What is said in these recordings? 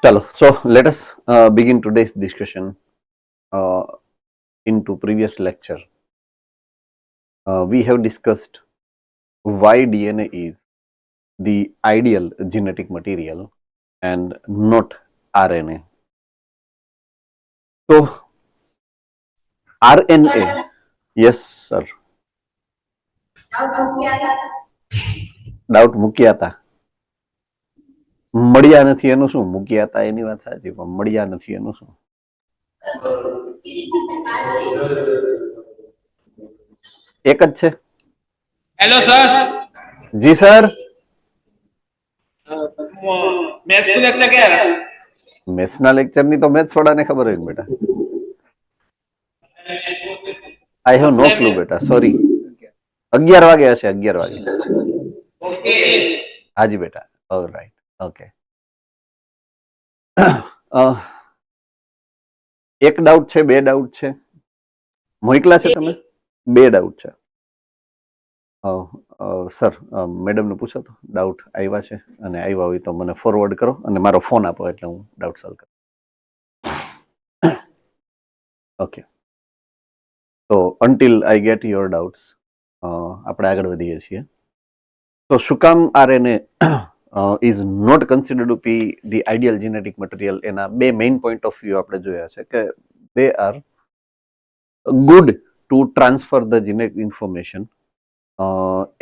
Chalo, so let us begin today's discussion. Uh, into previous lecture, we have discussed why DNA is the ideal genetic material and not RNA. So RNA, yes sir, doubt મૂક્યા હતા. મળ્યા નથી એનું શું? મૂક્યા હતા એની વાત સાચી, પણ મળ્યા નથી એનું શું? એક જ છે. Hello sir. જી સર. મેથ્સ નું લેક્ચર ક્યારે? મેથ્સના લેક્ચરની તો મેથ્સ વાળાને ખબર હોય ને બેટા. આઈ હેવ નો ક્લુ બેટા, સોરી. 11 વાગે હશે, 11 વાગે. ઓકે. હાજી બેટા, ઓલરાઈટ, ઓકે. એક ડાઉટ છે, બે ડાઉટ છે? મોકલા છે તમે? બે ડાઉટ છે. સર મેડમને પૂછો તો ડાઉટ આવ્યા છે, અને આવ્યા હોય તો મને ફોરવર્ડ કરો અને મારો ફોન આપો એટલે હું ડાઉટ સોલ્વ કરું. ઓકે, તો until I get your doubts આપણે આગળ વધીએ છીએ. તો શું કામ RNA is not considered to be the ideal genetic material? એના બે મેઇન પોઈન્ટ ઓફ વ્યૂ આપણે જોયા છે કે they are good to transfer the genetic information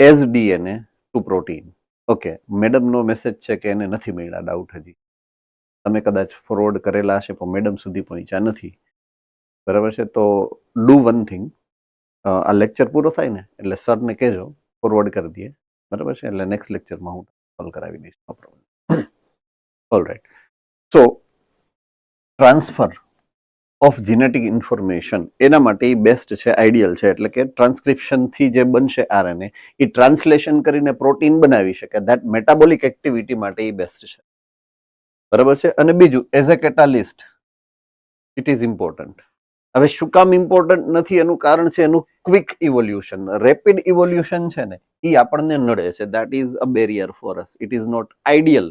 as DNA to protein. Okay, મેડમનો મેસેજ છે કે એને નથી મળ્યા ડાઉટ હજી. તમે કદાચ ફોરવર્ડ કરેલા હશે પણ મેડમ સુધી પહોંચ્યા નથી, બરાબર છે? તો ડુ વન થિંગ, આ લેક્ચર પૂરો થાય ને એટલે સરને કહેજો ફોરવર્ડ કરી દઈએ, બરાબર છે? એટલે નેક્સ્ટ લેક્ચરમાં હું સોલ્વ કરાવી દઈશ, no problem. Alright, so transfer of genetic information એના માટે બેસ્ટ છે, આઈડિયલ છે. એટલે કે ટ્રાન્સક્રિપ્શનથી જે બનશે આરએનએ એ ટ્રાન્સલેશન કરીને પ્રોટીન બનાવી શકે, ધેટ મેટાબોલિક એક્ટિવિટી માટે એ બેસ્ટ છે, બરાબર છે? અને બીજું, as a catalyst it is important. હવે શું કામ ઇમ્પોર્ટન્ટ નથી એનું કારણ છે એનું ક્વિક ઇવોલ્યુશન. રેપિડ ઇવોલ્યુશન છે ને એ આપણને નડે છે, that is a barrier for us. It is not ideal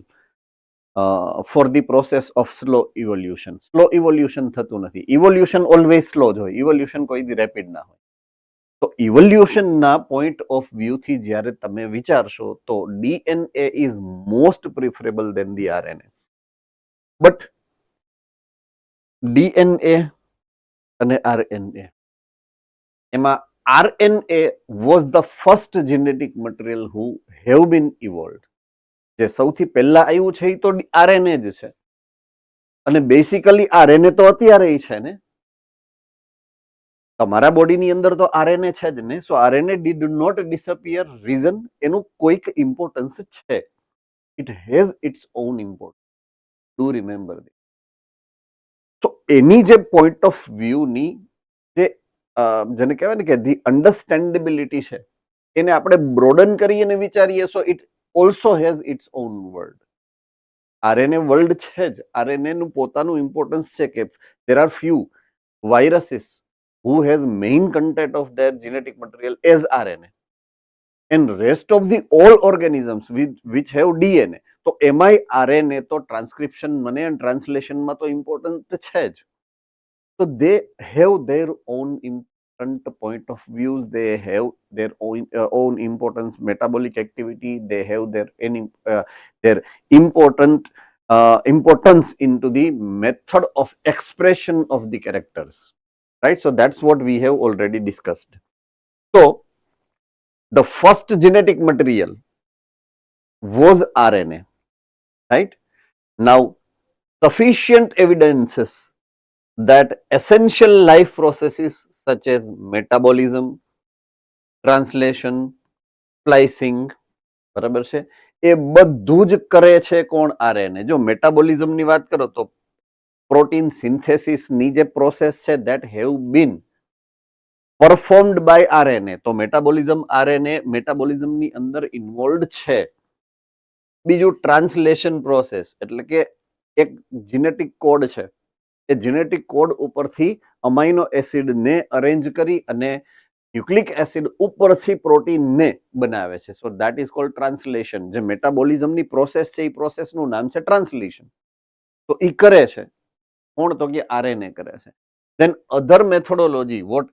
for the process of slow evolution. Slow evolution થતું નથી. ઇવોલ્યુશન ઓલવેઝ સ્લો જ હોય, ઇવોલ્યુશન કોઈ દી રેપિડ ના હોય. તો ઇવોલ્યુશનના પોઈન્ટ ઓફ વ્યૂથી જ્યારે તમે વિચારશો તો DNA is most preferable than the RNA. But DNA અને આરએનએ, એમાં RNA was the first genetic material who have been evolved. જે સૌથી પહેલા આવ્યું છે એ તો આરએનએ જ છે, અને બેસિકલી આરએનએ તો અત્યારે છે ને, તમારા બોડીની અંદર તો આરએનએ છે જ ને. So RNA did not disappear. Reason, એનું કોઈક ઇમ્પોર્ટન્સ છે. It has its own importance. Do remember this. So એની જે પોઈન્ટ ઓફ વ્યૂની જે જેને કહેવાય ને કે ધી અન્ડરસ્ટેન્ડેબિલિટી છે, એને આપણે બ્રોડન કરીને વિચારીએ so it also has its on world. RNA world છે જ, આરએનએ નું પોતાનું ઇમ્પોર્ટન્સ છે કે there are few viruses who has main content of their genetic material as RNA, and rest of the all organisms which have DNA. તો એમાંય RNA તો transcription મને અને ટ્રાન્સલેશનમાં તો ઇમ્પોર્ટન્ટ છે જ. So they have their own important point of views. They have their own importance, metabolic activity. They have their importance into the method of expression of the characters, right? So that's what we have already discussed. So the first genetic material was RNA, right? Now sufficient evidences that essential life processes such as metabolism, translation, splicing, બરાબર છે, એ બધું જ કરે છે કોણ? RNA. જો મેટાબોલિઝમની વાત કરો તો પ્રોટીન સિન્થેસિસની જે પ્રોસેસ છે that have been performed by RNA. તો મેટાબોલિઝમ, આરએનએ મેટાબોલિઝમની અંદર ઇન્વોલ્વડ છે. બીજું ટ્રાન્સલેશન પ્રોસેસ, એટલે કે એક જીનેટિક કોડ છે, એ જેનેટિક કોડ ઉપરથી અમાઇનો એસિડને અરેન્જ કરી અને ન્યુક્લિક એસિડ ઉપરથી પ્રોટીનને બનાવે છે. So that is called translation. જે મેટાબોલિઝમની પ્રોસેસ છે એ પ્રોસેસનું નામ છે ટ્રાન્સલેશન. તો એ કરે છે કોણ? તો કે આરએનએ કરે છે. Then other methodology what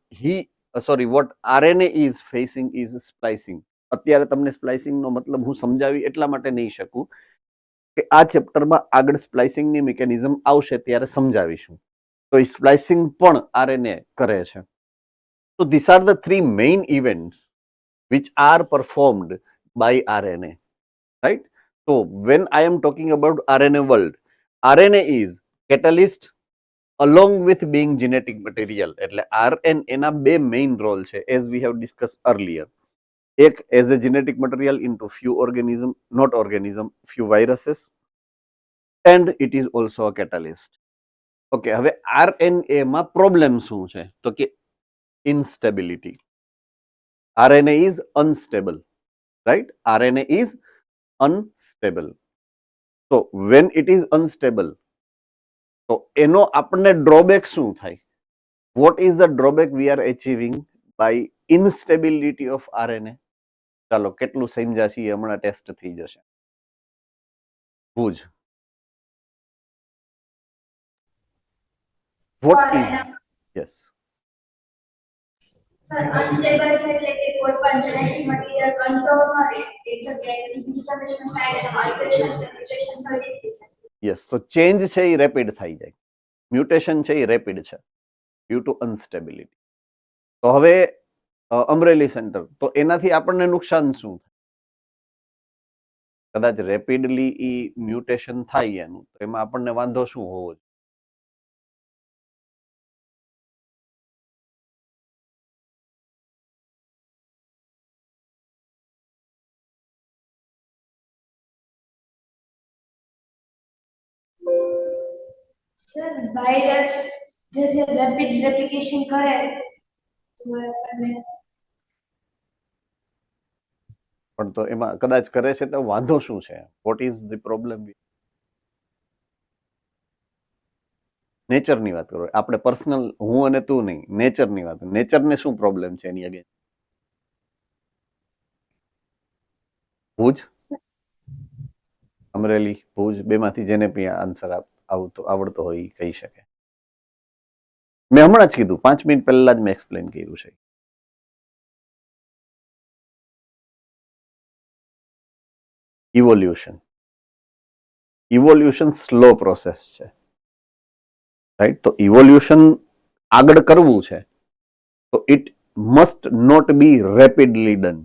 RNA is facing is splicing. અત્યારે તમને સ્પ્લાઇસિંગ નો મતલબ હું સમજાવી એટલા માટે નહીં શકું કે આ ચેપ્ટરમાં આગળ સ્પ્લાઇસિંગ ની મિકેનિઝમ આવશે ત્યારે સમજાવીશું. તો એ સ્પ્લાઇસિંગ પણ આરએનએ કરે છે. So these are the three main events which are performed by RNA, right? So when I am talking about RNA world, RNA is catalyst along with being genetic material. એટલે RNA ના બે main role છે as we have discussed earlier. એક as a genetic material into few few viruses, and it is also a catalyst. Okay, હવે RNA માં problem શું છે? તો કે instability. RNA is unstable, right? RNA is unstable. So when it is unstable, તો એનો આપણને ડ્રોબેક શું થાય? What is the drawback we are achieving by instability of RNA? ચાલો કેટલું સમજ્યા છીએ હમણાં ટેસ્ટ થઈ જશે. Bhuj, what is? Yes. Sir unstable છે એટલે કે કોઈ પણ જેનેટિક મટીરીયલ કન્ઝર્વ ન રહે એક જગ્યાએથી બીજી જગ્યાએ જાય અને ઓલ્ટરેશન કે મ્યુટેશન થઈ રહી છે. યસ, તો ચેન્જ છે એ રેપિડ થઈ જાય, મ્યુટેશન છે એ રેપિડ છે ડ્યુ ટુ અનસ્ટેબિલિટી. તો હવે અમરેલી સેન્ટર, તો એનાથી આપણને નુકસાન શું થાય? કદાચ રેપિડલી ઈ મ્યુટેશન થાય એનું, તો એમાં આપણને વાંધો શું હોવો જોઈએ? સર વાયરસ જે રેપિડ રેપ્લિકેશન કરે તો આપણને પણ તો એમાં કદાચ કરે છે તો વાંધો શું છે? What is the problem? નેચરની વાત કરો, આપણે પર્સનલ હું અને તું નહીં, નેચરની વાત. નેચરને શું પ્રોબ્લેમ છે એની અગેન? ભુજ, અમરેલી, ભુજ, બેમાંથી જેને પણ આન્સર આવડતો હોય એ કહી શકે. મેં હમણાં જ કીધું, 5 મિનિટ પહેલા જ મેં એક્સપ્લેન કર્યું છે. ઇવોલ્યુશન સ્લો પ્રોસેસ છે, રાઈટ? તો ઇવોલ્યુશન આગળ કરવું છે તો it must not be rapidly done.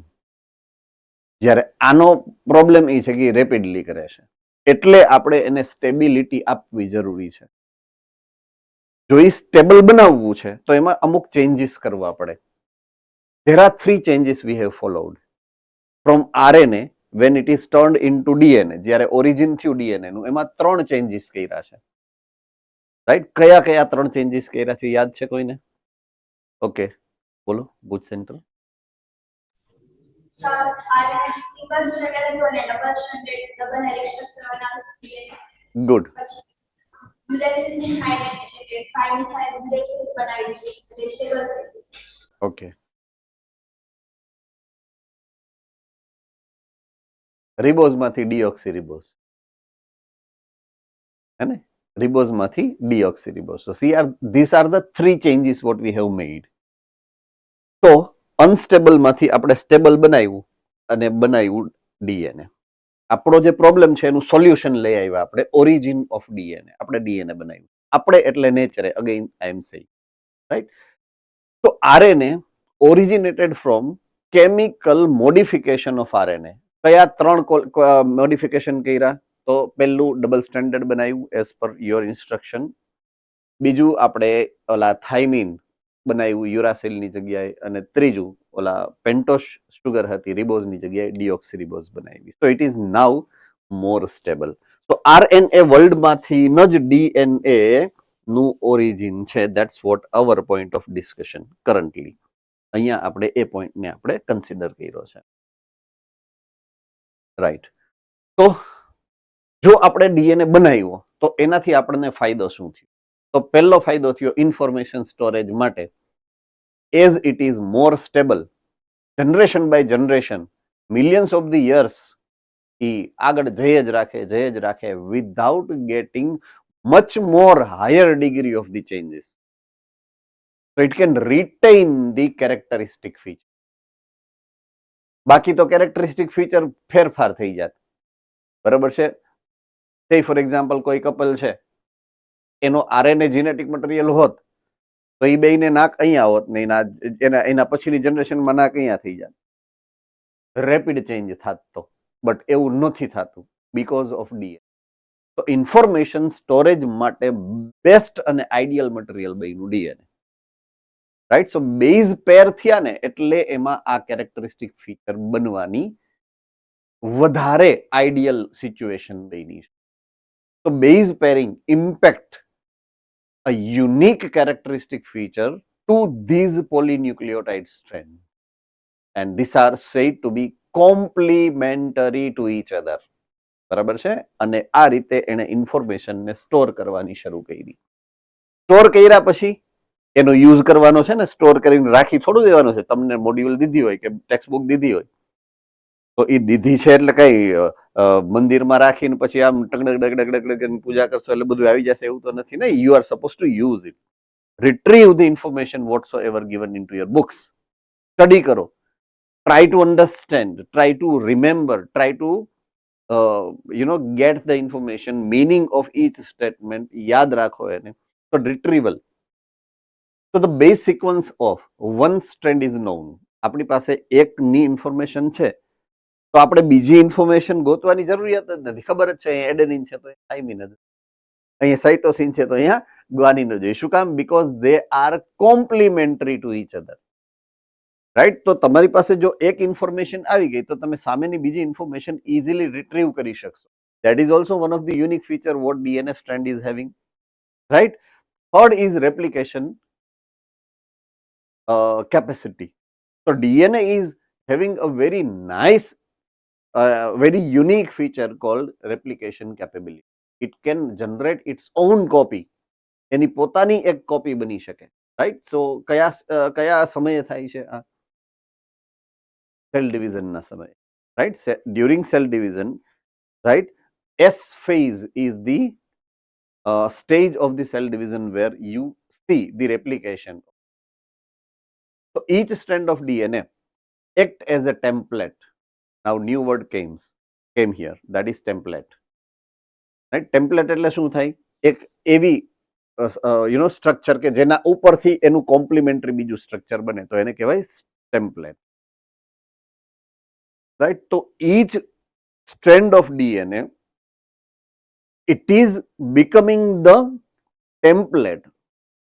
જ્યારે આનો પ્રોબ્લેમ એ છે કે રેપિડલી કરે છે, એટલે આપણે એને સ્ટેબિલિટી આપવી જરૂરી છે. જો એ સ્ટેબલ બનાવવું છે તો એમાં અમુક ચેન્જીસ કરવા પડે. There are 3 changes we have followed from RNA when it is turned into DNA. જ્યારે ઓરિજિન થયું DNA નું, એમાં 3 ચેન્જીસ કર્યા છે, રાઈટ? કયા કયા 3 ચેન્જીસ કર્યા છે યાદ છે કોઈને? ઓકે, બોલો Bhuj centre. Sir RNA single stranded હતું અને double stranded double helix structure બનાવ્યું. ગુડ. પછી યુરાસિલ થાઇમાઇન એટલે કે 5 મિથાઇલ યુરાસિલ બનાવી દીધી સ્ટેબલ થઈ. ઓકે, રિબોઝમાંથી ડીઓક્સીરિબોઝ, હે ને? રિબોઝમાંથી ડીઓક્સીરિબોઝ. So these are the 3 changes what we have made. તો અનસ્ટેબલ માંથી આપણે સ્ટેબલ બનાવ્યું અને બનાવ્યું ડીએનએ. આપણો જે પ્રોબ્લેમ છે એનું સોલ્યુશન લઈ આવ્યા આપણે, ઓરિજિન ઓફ ડીએનએ. આપણે ડીએનએ બનાવ્યું, આપણે એટલે નેચરે, again I am saying, right? તો RNA originated from chemical modification of RNA. કયા 3 મોડિફિકેશન કર્યા? તો પહેલું ડબલ સ્ટેન્ડર્ડ બનાવ્યું એઝ પર યોર ઇન્સ્ટ્રક્શન. બીજું આપણે ઓલા થાઇમિન બનાવ્યું યુરાસિલની જગ્યાએ, અને ત્રીજું ઓલા પેન્ટોસ શુગર હતી રિબોઝની જગ્યાએ ડીઓક્સીરિબોઝ બનાવી. So it is now more stable. તો આરએનએ વર્લ્ડમાંથી ન જ ડીએનએ નું ઓરિજિન છે. That's what our point of discussion currently. અહીંયા આપણે એ પોઈન્ટને આપણે કન્સિડર કર્યો છે, રાઈટ? તો જો આપણે ડીએનએ બનાવ્યો તો એનાથી આપણને ફાયદો શું થયો? તો પહેલો ફાયદો થયો ઇન્ફોર્મેશન સ્ટોરેજ માટે. As it is more stable, generation by generation, millions of the years એ આગળ જઈ જ રાખે without getting much more higher degree of the changes. So it can retain the characteristic feature. બાકી તો characteristic feature ફેરફાર થઈ જાત. બરાબર છે? say for example કોઈ કપલ છે, એનો RNA genetic material હોત તો એ બેયને નાક અહીંયા હોત ને એના પછીની જનરેશનમાં નાક અહીંયા થઈ જાત. રેપિડ ચેન્જ થાત તો, બટ એવું નથી થતું બીકોઝ ઓફ DNA. તો ઇન્ફોર્મેશન સ્ટોરેજ માટે બેસ્ટ અને આઈડિયલ મટીરિયલ બન્યું DNA. રાઈટ? સો બેઝ પેર થયા ને એટલે એમાં આ કેરેક્ટરિસ્ટિક ફીચર બનવાની વધારે આઈડિયલ સિચ્યુએશન બની છે. તો base pairing impact a unique characteristic feature to these polynucleotide strands, and these are said to be complementary to each other. બરાબર છે? અને આ રીતે એને ઇન્ફોર્મેશન ને સ્ટોર કરવાની શરૂ કરી. સ્ટોર કર્યા પછી એનો યુઝ કરવાનો છે ને, સ્ટોર કરીને રાખી થોડું દેવાનો છે. તમને મોડ્યુલ દીધી હોય કે ટેક્સ્ટ બુક દીધી હોય તો એ દીધી છે એટલે કઈ મંદિરમાં રાખીને પછી આમ ટકડક પૂજા કરશો એટલે બધું આવી જશે એવું તો નથી ને. You are suppose to use it. Retrieve the information whatsoever given in to your books. Study કરો, try to understand, try to remember, try to get the information, meaning of each statement, યાદ રાખો એને. So retrieval. So the base sequence of one strand is known. આપણી પાસે એકની information છે તો આપણે બીજી ઇન્ફોર્મેશન ગોતવાની જરૂરિયાત જ નથી. ખબર જ છે અહીંયા એડેનિન છે તો થાઇમિન જ, અહીંયા સાઇટોસિન છે તો અહીંયા ગ્વાનિન જ. શું કામ? Because they are complimentary to each other. Right? તો તમારી પાસે જો એક ઇન્ફોર્મેશન આવી ગઈ તો તમે સામેની બીજી ઇન્ફોર્મેશન ઇઝીલી રિટ્રીવ કરી શકશો. That is also one of the unique feature what DNA strand is having. Right? Third is replication capacity. So DNA is having a very nice, very unique feature called replication capability. It can generate its own copy. એની પોતાની એક copy બની શકે. Right? સો કયા સમયે થાય છે આ? Cell division ના સમયે. Right? During cell division, right, S phase is the stage of the cell division where you see the replication. So each strand of DNA act as a template. Now new word came here, that is template. Right? Template એટલે શું થાય? એક એવી structure કે જેના ઉપરથી એનું complimentary બીજું સ્ટ્રક્ચર બને તો એને કહેવાય ટેમ્પલેટ. રાઈટ? તો each strand of DNA, it is becoming the template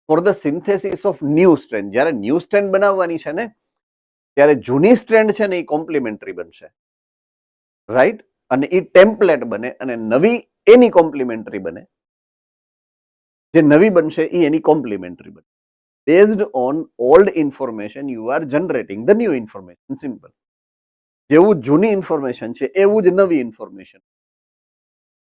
for the synthesis of new strand. જ્યારે ન્યૂ સ્ટ્રેન્ડ બનાવવાની છે ને ત્યારે જૂની સ્ટ્રેન્ડ છે ને એ કોમ્પ્લિમેન્ટરી બનશે. રાઈટ? અને એ ટેમ્પલેટ બને અને નવી એની કોમ્પ્લિમેન્ટરી બને. જે નવી બનશે એ એની કોમ્પ્લિમેન્ટરી બને. Based on old information you are generating the new information. Simple. જેવું જૂની ઇન્ફોર્મેશન છે એવું જ નવી ઇન્ફોર્મેશન.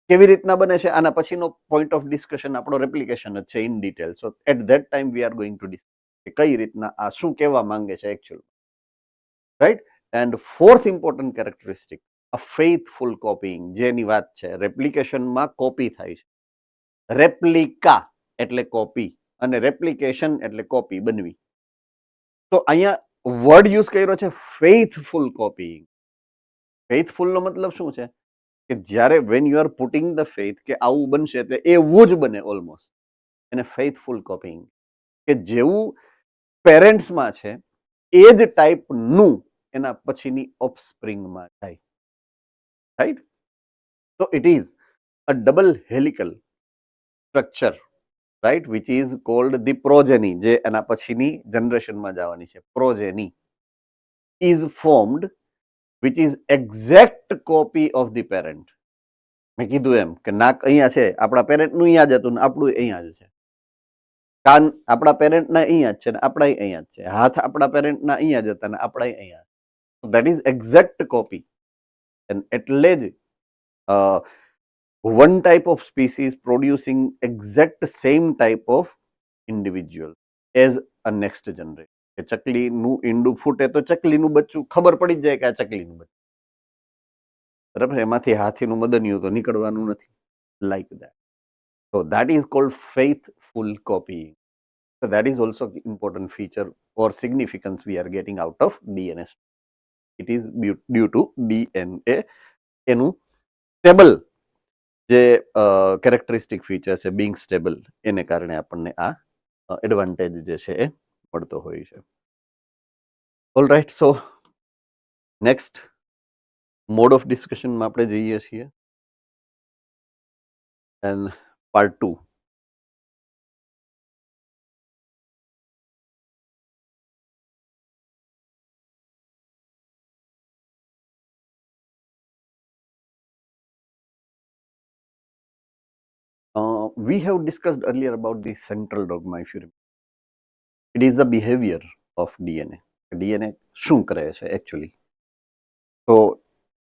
કેવી રીતના બને છે આના પછીનો પોઈન્ટ ઓફ ડિસ્કશન આપણો રેપ્લિકેશન જ છે in detail. So at that time we are going to discuss કે કઈ રીતના આ શું કહેવા માંગે છે actual. Right? And fourth important characteristic, a faithful copying, જેની વાત છે. રેપ્લિકેશનમાં કોપી થાય છે. રેપ્લિકા એટલે કોપી અને રેપ્લિકેશન એટલે કોપી બનવી. તો અહીંયા વર્ડ યુઝ કર્યો છે ફેithફુલ કોપીઇંગ. ફેithફુલ નો મતલબ શું છે? કે જ્યારે when you are putting the faith કે આવું બનશે એટલે એવું જ બને ઓલમોસ્ટ, એને ફેithફુલ કોપીઇંગ. કે જેવું પેરેન્ટ્સમાં છે એ જ ટાઈપનું એના પછીની ઓફસ્પ્રિંગમાં થાય. રાઈટ? તો it is a double helical structure, right, which is called the progeny, જે એના પછીની જનરેશનમાં જવાની છે. Progeny is formed which is exact copy of the parent. મેં કીધું એમ કે નાક અહીંયા છે, આપણા પેરેન્ટનું અહીંયા જ હતું ને આપણું અહીંયા જ છે. કાન આપણા પેરેન્ટના અહીંયા જ છે ને આપણા અહીંયા જ છે. હાથ આપણા પેરેન્ટના અહીંયા જ હતા ને આપણા અહીંયા. That is exact copy. એટલે જ one type of species producing exact same type of individual as a next generation. કે ચકલીનું ઈંડું ફૂટે તો ચકલીનું બચ્ચું ખબર પડી જ જાય કે આ ચકલીનું બચ્ચું. બરાબર? એમાંથી હાથીનું મદનિયું તો નીકળવાનું નથી. Like that. So that is called faithful copying. So that is also important feature or significance we are getting out of DNA. It is due to DNA એનું સ્ટેબલ જે કેરેક્ટરિસ્ટિક ફીચર છે being stable એને કારણે આપણને આ advantage જે છે એ મળતો હોય છે. Alright, so next mode of ડિસ્કશનમાં આપણે જઈએ છીએ and part 2. We have discussed earlier about the central dogma, if you remember. It is the behavior of DNA. DNA શું કરે છે actually. So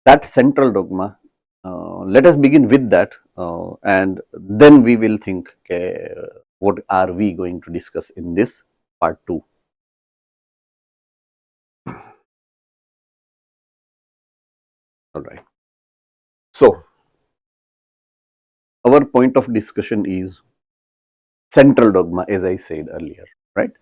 that central dogma, let us begin with that and then we will think what are we going to discuss in this part 2. All right. So our point of discussion is central dogma, as I said earlier, right?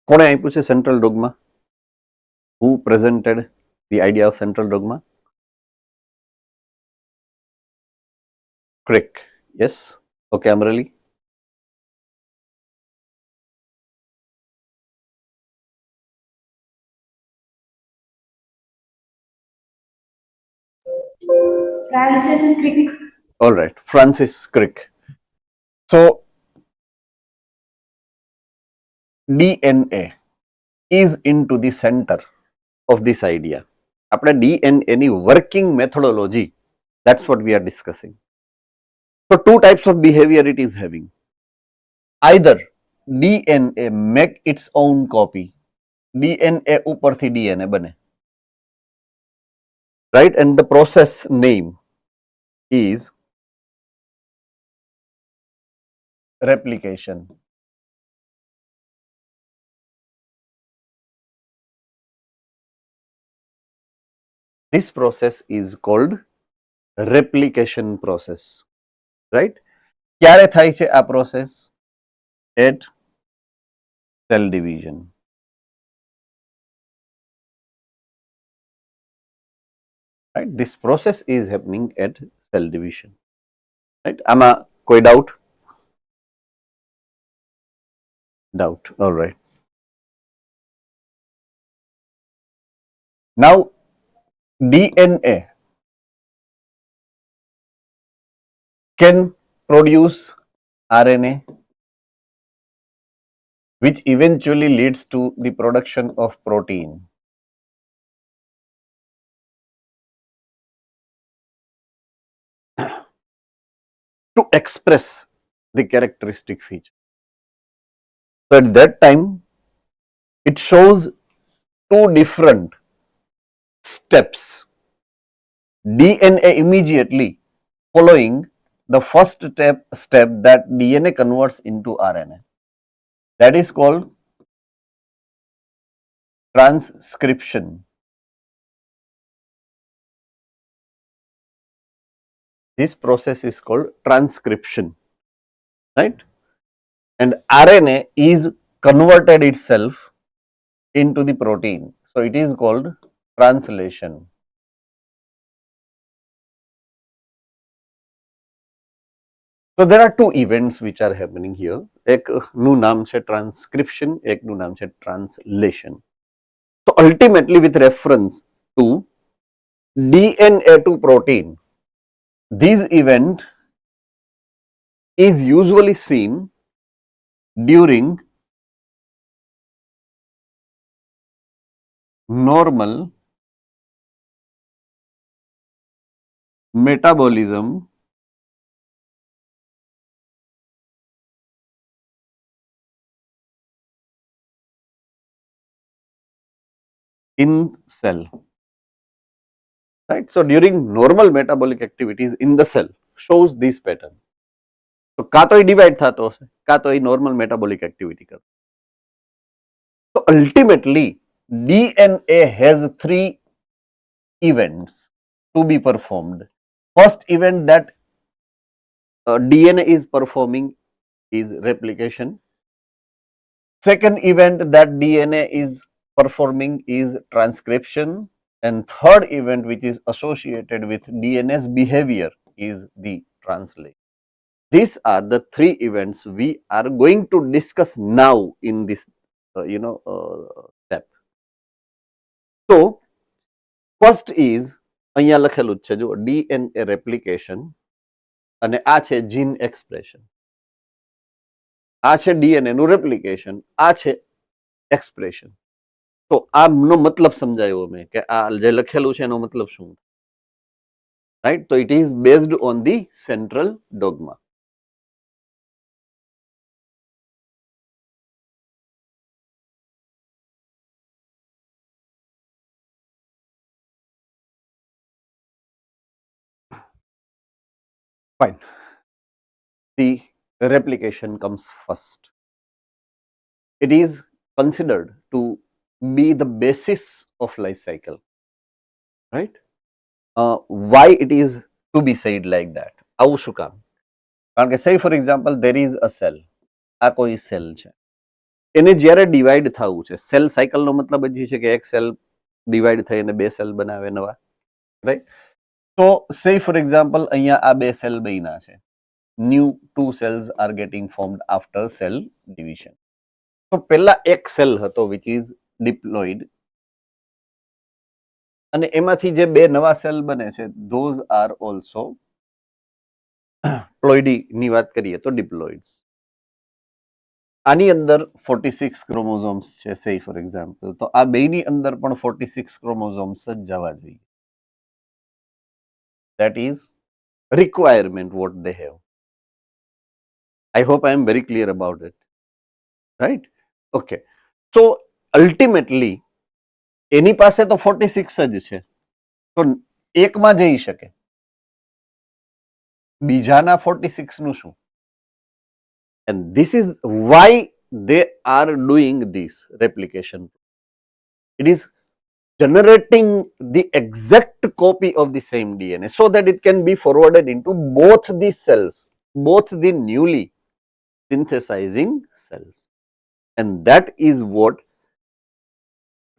કોણે આપ્યું છે central dogma? Who presented the idea of central dogma? Crick. Yes. Okay, Amrali. Francis Crick. All right, Francis Crick. So DNA is into the center of this idea. આપણે DNA ની working methodology, that's what we are discussing. So two types of behavior it is having. Either DNA make its own copy, DNA ઉપરથી DNA બને, right? And the process name is replication. This process is called replication process, right? ક્યારે થાય છે આ process? At cell division. Right? This process is happening at cell division. Right? આમાં કોઈ doubt? Doubt. All right. Now DNA can produce RNA, which eventually leads to the production of protein. To express the characteristic feature. So at that time, it shows two different steps. DNA immediately following the first step that DNA converts into RNA. That is called transcription. This process is called transcription, right? And RNA is converted itself into the protein. So it is called translation. So there are two events which are happening here. એકનું નામ છે transcription, એકનું નામ છે translation. So ultimately with reference to DNA to protein, this event is usually seen during normal metabolism in cell, right? So during normal metabolic activities in the cell shows this pattern. So કાં તો એ divide થતો હશે, કાં તો એ normal metabolic activity કરતો. So ultimately, DNA has three events to be performed. First event that DNA is performing is replication. Second event that DNA is performing is transcription. And third event which is associated with DNA's behavior is the translation. These are the three events we are going to discuss now in this step. So first is અહીંયા લખેલું જ છે જો DNA replication અને આ છે gene expression. આ છે DNA નું replication, આ છે expression. તો આનો મતલબ સમજાયો મેં કે આ જે લખેલું છે એનો મતલબ શું, રાઈટ? તો it is based on the central dogma. Fine. The replication comes first. It is considered to be the basis of life cycle, right? Why it is to be said like that? આવું શું કામ? કારણ કે say for example there is a cell. આ કોઈ cell છે, એને જ્યારે ડિવાઈડ થવું છે, સેલ સાયકલનો મતલબ જ છે કે એક સેલ ડિવાઈડ થઈને બે સેલ બનાવે નવા, રાઈટ? તો say for example અહીંયા આ બે સેલ બન્યા છે. New two cells are getting formed after cell division. તો પહેલા એક સેલ હતો which is diploid, અને એમાંથી જે બે નવા સેલ બને છે those are also પ્લોઇડી ની વાત કરીએ તો ડિપ્લોઇડ્સ. આની અંદર 46 ક્રોમોઝોમ્સ છે say for example, તો આ બેની અંદર પણ 46 ક્રોમોઝોમ્સ જ જવા જોઈએ. That is requirement what they have. I hope I am very clear about it, right? Okay. So ultimately એની પાસે તો 46 જ છે, તો એકમાં જઈ શકે, બીજાના 46 નું શું? And this is why they are doing this replication. It is generating the exact copy of the same DNA so that it can be forwarded into both the cells, both the newly synthesizing cells. And that is what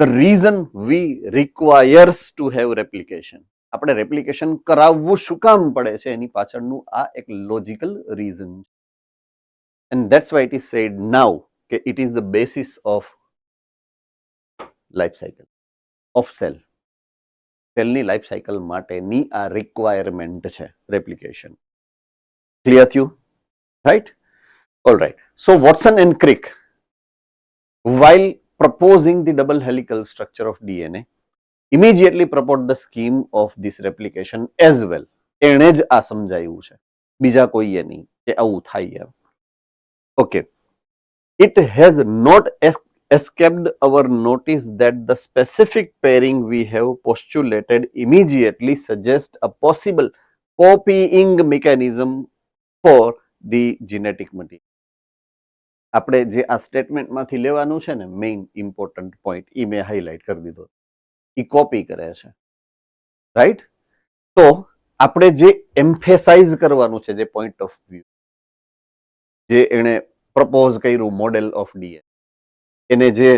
the reason we requires to have replication. આપણે replication કરાવવું શું કામ પડે છે એની પાછળનું આ એક logical reason. And that's why it is said now that it is the basis of life cycle of cell. સેલની લાઈફ સાયકલ માટેની આ રિક્વાયરમેન્ટ છે replication. Clear to you? Right? All right. So Watson and Crick, while proposing the double helical structure of DNA, immediately proposed the scheme of this replication as well. એણે જ આ સમજાયું છે, બીજા કોઈએ નહીં કે આવું થાય એમ. Okay. It has not escaped our notice that the specific pairing we have postulated immediately suggests a possible copying mechanism for the genetic material. આપણે જે આ સ્ટેટમેન્ટમાંથી લેવાનું છે ને મેઇન ઇમ્પોર્ટન્ટ પોઈન્ટ ઈ મેં હાઇલાઇટ કરી દીધો, ઈ કોપી કરે છે, રાઈટ? તો આપણે જે એમ્ફેસાઇઝ કરવાનું છે, જે પોઈન્ટ ઓફ વ્યૂ જે એણે પ્રપોઝ કર્યું મોડેલ ઓફ ડીએનએ, એને જે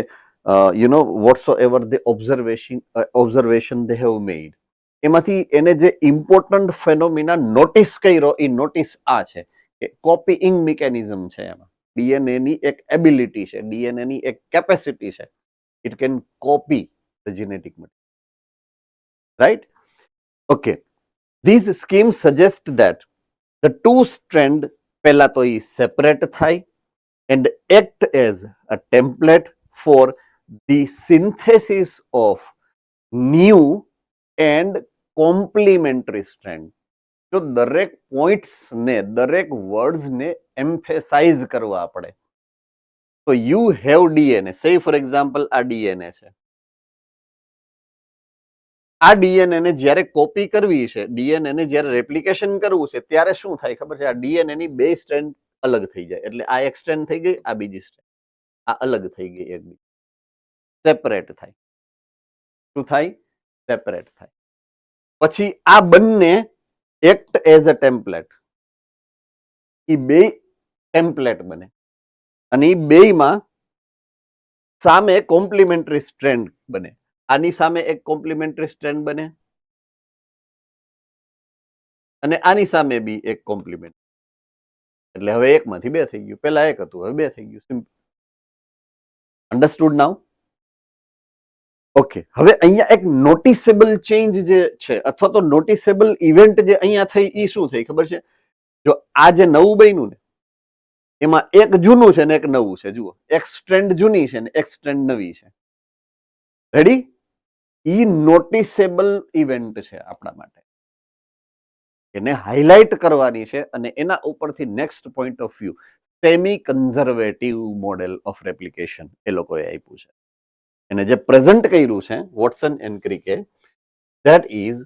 whatsoever the observation they have made, એમાંથી એને જે ઇમ્પોર્ટન્ટ ફેનોમિના નોટિસ કર્યો એ નોટિસ આ છે કે કોપીઇંગ મિકેનિઝમ છે એમાં. ડીએનએ ની એક એબિલિટી છે, ડીએનએ ની એક કેપેસિટી છે, it can copy the genetic material, right? Okay. These schemes suggest that the two strand પહેલા તો એ સેપરેટ થાય and act as a template for the synthesis of new and complementary strand. જો દરેક points ને દરેક words ને emphasise કરવા પડે. તો યુ હેવ ડીએનએ, સે ફોર એક્ઝામ્પલ આ ડીએનએ છે, આ ડીએનએ ને જ્યારે કોપી કરવી છે, ડીએનએ ને જ્યારે રેપ્લિકેશન કરવું છે, ત્યારે શું થાય ખબર છે? આ ડીએનએ ની બે સ્ટ્રેન્ડ અલગ થઈ જાય, એટલે આ એક સ્ટ્રેન્ડ થઈ ગઈ, આ બીજી સ્ટ્રેન્ડ આ અલગ થઈ ગઈ એકબીજી. સેપરેટ થાય. શું થાય? સેપરેટ થાય. પછી આ બંને એક્ટ એઝ અ ટેમ્પલેટ. એ બે ટેમ્પલેટ બને અને એ બેયમાં સામે કોમ્પ્લિમેન્ટરી સ્ટ્રેન્ડ બને. આની સામે એક કોમ્પ્લિમેન્ટરી સ્ટ્રેન્ડ બને અને આની સામે બી એક કોમ્પ્લિમેન્ટ. એટલે હવે એકમાંથી બે થઈ ગયું. પહેલા એક હતું, હવે બે થઈ ગયું. સિમ્પલ. અન્ડરસ્ટુડ નાઉ? ઓકે. હવે અહીંયા એક નોટિસેબલ ચેન્જ જે છે અથવા તો નોટિસેબલ ઇવેન્ટ જે અહીંયા થઈ એ શું થઈ ખબર છે? જો આ જે નવું બન્યું ને એમાં એક જૂનું છે ને એક નવું છે. જુઓ, એક સ્ટ્રેન્ડ જૂની છે ને એક સ્ટ્રેન્ડ નવી છે. રેડી? ઈ નોટિસેબલ ઇવેન્ટ છે આપણા માટે. એને હાઇલાઇટ કરવાની છે અને એના ઉપરથી next point of view semi conservative model of replication એ લોકોએ આપ્યું છે. એને જે પ્રેઝન્ટ કર્યું છે વોટસન એન્ડ ક્રિકે, that is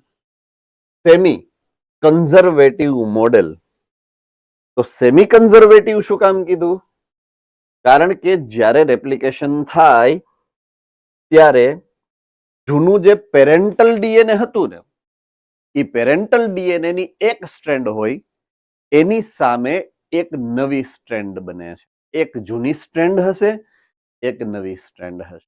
semi conservative model. તો સેમી કન્ઝર્વેટિવ શું કામ કીધું? કારણ કે જ્યારે રેપ્લિકેશન થાય ત્યારે જૂનું જે પેરેન્ટલ ડીએનએ હતું ને એ પેરેન્ટલ ડીએનએ ની એક સ્ટ્રેન્ડ હોય એની સામે એક નવી સ્ટ્રેન્ડ બને છે. એક જૂની સ્ટ્રેન્ડ હશે, એક નવી સ્ટ્રેન્ડ હશે.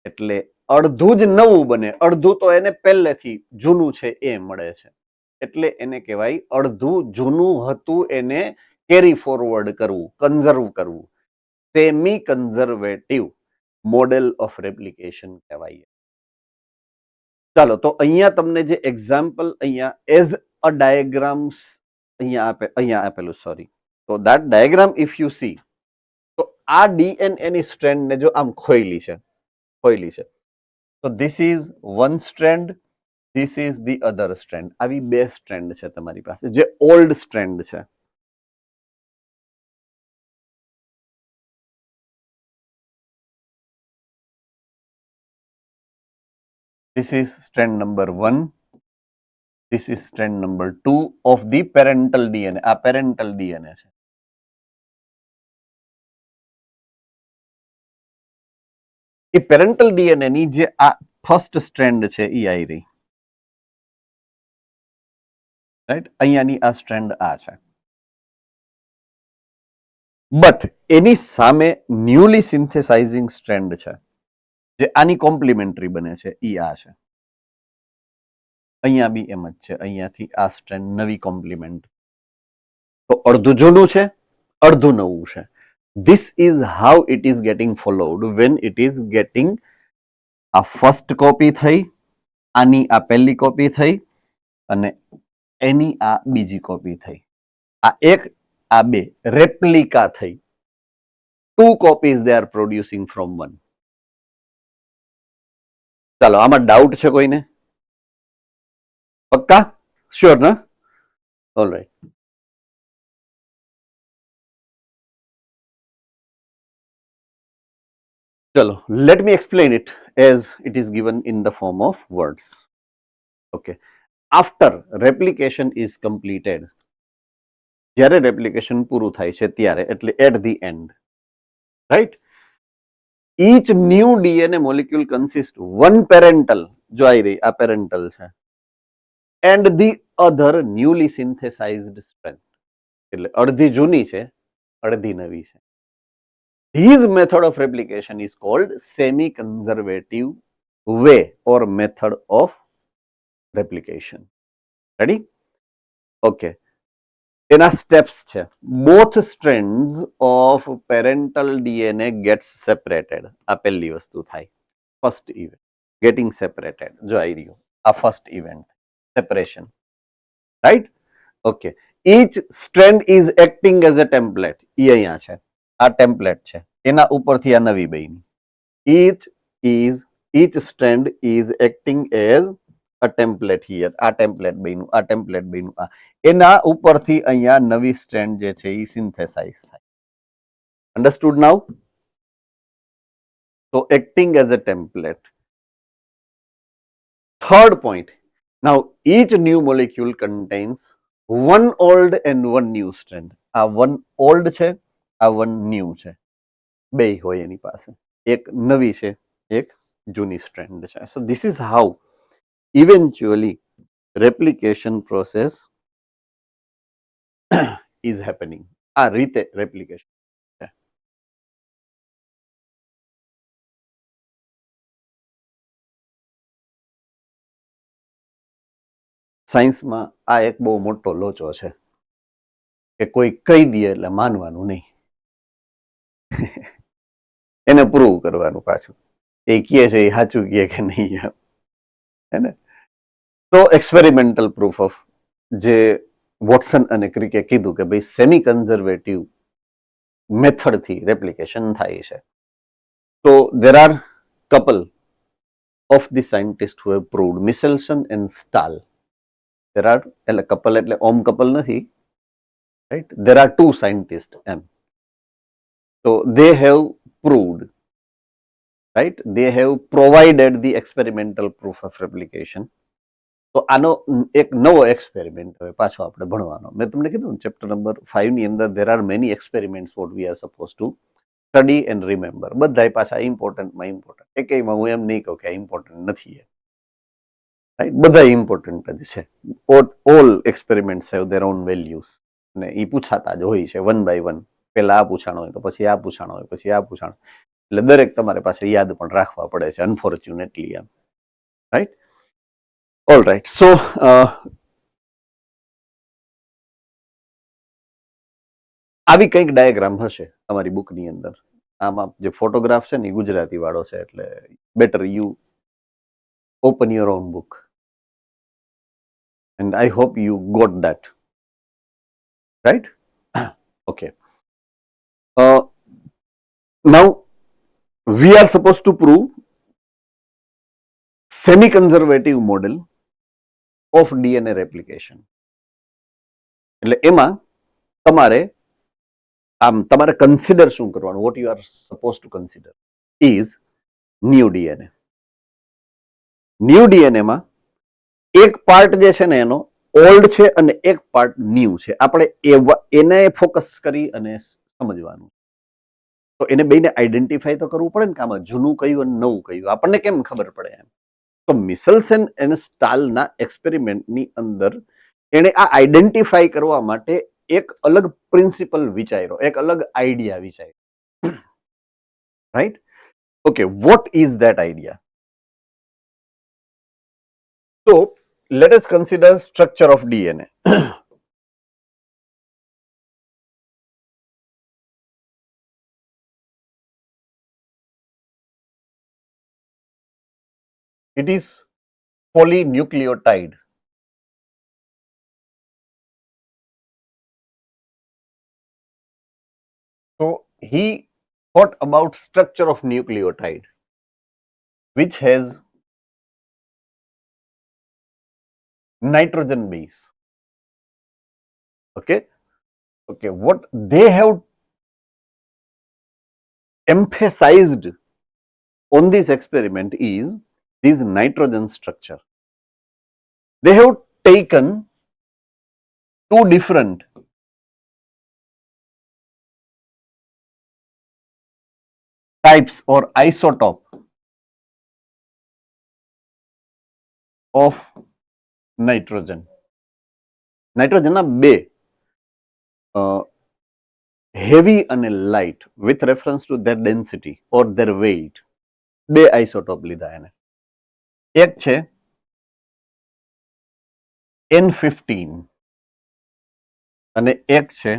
એટલે અડધું જ નવું બને, અડધું તો એને પહેલેથી જૂનું છે એ મળે છે. એટલે એને કહેવાય અડધું જૂનું હતું એને કેરી ફોરવર્ડ કરવું, કન્ઝર્વ કરવું. Semi conservative model of replication કહેવાય. ચાલો, તો અહીંયા તમને જે એક્ઝામ્પલ અહીંયા એઝ અ ડાયાગ્રામ્સ અહીંયા આપેલું, સોરી. તો that diagram if you C, તો આ ડીએનએ ની સ્ટ્રેન્ડ ને જો આમ ખોઈલી છે. તો this is one strand, this is the other strand. આવી બે સ્ટ્રેન્ડ છે તમારી પાસે જે ઓલ્ડ સ્ટ્રેન્ડ છે. This is strand number 1. This is strand number 2 of the parental DNA. આ parental DNA છે. એ પેરેન્ટલ ડીએનએ ની જે આ ફર્સ્ટ સ્ટ્રેન્ડ છે એ આવી રહી. રાઈટ? અહીંયાની આ સ્ટ્રેન્ડ આ છે. બટ એની સામે ન્યુલી સિન્થેસાઇઝિંગ સ્ટ્રેન્ડ છે જે આની કોમ્પ્લિમેન્ટરી બને છે ઈ આ છે. અહીંયા બી એમ જ છે. અહીંયાથી આ સ્ટ્રેન્ડ નવી કોમ્પ્લિમેન્ટ. તો અડધું જૂનું છે, અડધું નવું છે. This is how it is getting followed when it is getting આ ફર્સ્ટ કોપી થઈ, આની આ પહેલી કોપી થઈ અને એની આ બીજી કોપી થઈ. આ એક, આ બે રેપ્લિકા થઈ. 2 copies they are producing from one. ચાલો, આમાં ડાઉટ છે કોઈને? પક્કા? શ્યોર ના? ઓલરાઈટ. ચલો, let me explain it as it is given in the form of words. Okay. After replication is completed, જ્યારે રેપ્લિકેશન પૂરું થાય છે ત્યારે, એટલે at the end, right? Each new DNA molecule consists one parental, જો આવી રહી આ parental છે, and the other newly synthesized strand. એટલે અડધી જૂની છે, અડધી નવી છે. This method of replication is called semi-conservative way or method of replication. Ready? Okay. એના સ્ટેપ્સ છે. Both strands of parental DNA gets separated. આ પહેલી વસ્તુ થાય. First event. Getting separated. જો આવી રહ્યું. આ first event. Separation. Right? Okay. Each strand is acting as a template. એ અહીંયા છે. આ ટેમ્પલેટ છે. એના ઉપરથી આ નવી બની. Each strand is acting as a template here. આ ટેમ્પલેટ બન્યું, આ ટેમ્પલેટ બન્યું, આ એના ઉપરથી અહીંયા નવી સ્ટ્રેન્ડ જે છે એ સિન્થેસાઇઝ થાય. અન્ડરસ્ટુડ નાઉ? તો acting as a template. Third point. Now each new molecule contains one old and one new strand. આ one old છે, આ one new છે. બે હોય એની પાસે. એક નવી છે, એક જૂની સ્ટ્રેન્ડ છે. So this is how eventually replication process is happening. આ રીતે રેપ્લિકેશન છે. સાયન્સમાં આ એક બહુ મોટો લોચો છે કે કોઈ કહી દે એટલે માનવાનું નહીં, એને પ્રૂવ કરવાનું પાછું એ કહે છે એ સાચું કહે કે નહીં એમ. હે ને? તો એક્સપેરિમેન્ટલ પ્રૂફ ઓફ જે વોટસન અને ક્રિકે કીધું કે ભાઈ સેમી કન્ઝર્વેટિવ મેથડથી રેપ્લિકેશન થાય છે. તો there are couple of the scientist who have proved, Meselson and Stahl. There are, એટલે કપલ એટલે ઓમ કપલ નથી, right? There are two scientist એમ. તો they have proved, right? They have provided the experimental proof of replication. તો આનો એક નવો એક્સપેરિમેન્ટ હવે પાછો આપણે ભણવાનો. મેં તમને કીધું ચેપ્ટર નંબર 5 ની અંદર there are many experiments what we are supposed to study and remember. બધાય પાછા ઇમ્પોર્ટન્ટમાં ઇમ્પોર્ટન્ટ. એકેયમાં હું એમ નહીં કહું કે આ ઇમ્પોર્ટન્ટ નથી, રાઈટ? બધા ઇમ્પોર્ટન્ટ જ છે. All experiments have there on values અને એ પૂછાતા જ હોય છે વન બાય વન. પેલા આ પૂછાણો હોય તો પછી આ પૂછાણો હોય, પછી આ પૂછાણો, એટલે દરેક તમારે પાસે યાદ પણ રાખવા પડે છે અનફોર્ચ્યુનેટલી એમ, રાઈટ? All right. સો આવી કંઈક ડાયાગ્રામ હશે તમારી બુકની અંદર. આમાં જે ફોટોગ્રાફ છે ને એ ગુજરાતી વાળો છે, એટલે better you open your own book and I hope you got that, right? Okay. Now we are supposed to prove semi-conservative model of DNA replication. એટલે એમાં તમારે કન્સિડર શું કરવાનું? What you are suppose two consider is new DNA. New DNA માં એક part જે છે ને એનો ઓલ્ડ છે અને એક પાર્ટ ન્યૂ છે. આપણે એને ફોકસ કરી અને સમજવાનું. તો એને બેને આઈડેન્ટિફાઈ તો કરવું પડે ને કે આમાં જૂનું કયું અને નવું કયું. આપણને કેમ ખબર પડે એમ? તો મિસેલ્સન અને સ્ટાલના એક્સપેરિમેન્ટની અંદર એણે આ આઈડેન્ટિફાઈ કરવા માટે એક અલગ પ્રિન્સિપલ વિચાર્યો, એક અલગ આઈડિયા વિચાર્યો, right? Okay, what is that idea? તો let us consider structure of DNA. It is polynucleotide. So he thought about structure of nucleotide, which has nitrogen base. Okay. What they have emphasized on this experiment is this nitrogen structure. They have taken two different types or isotope of nitrogen. Nitrogen ના બે heavy અને light with reference to their density or their weight. બે isotope લીધા એને. એક છે N15 અને એક છે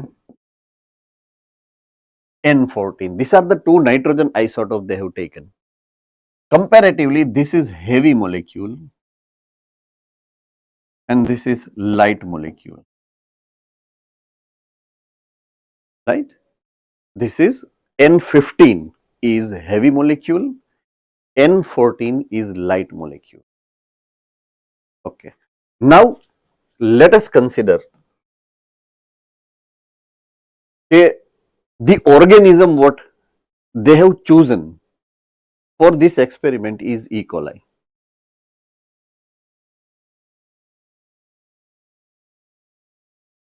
N14. These are the two nitrogen isotopes they have taken. Comparatively, this is heavy molecule and this is light molecule. Right? This is N15 is heavy molecule, N14 is light molecule. Okay. Now let us consider the organism what they have chosen for this experiment is E. coli.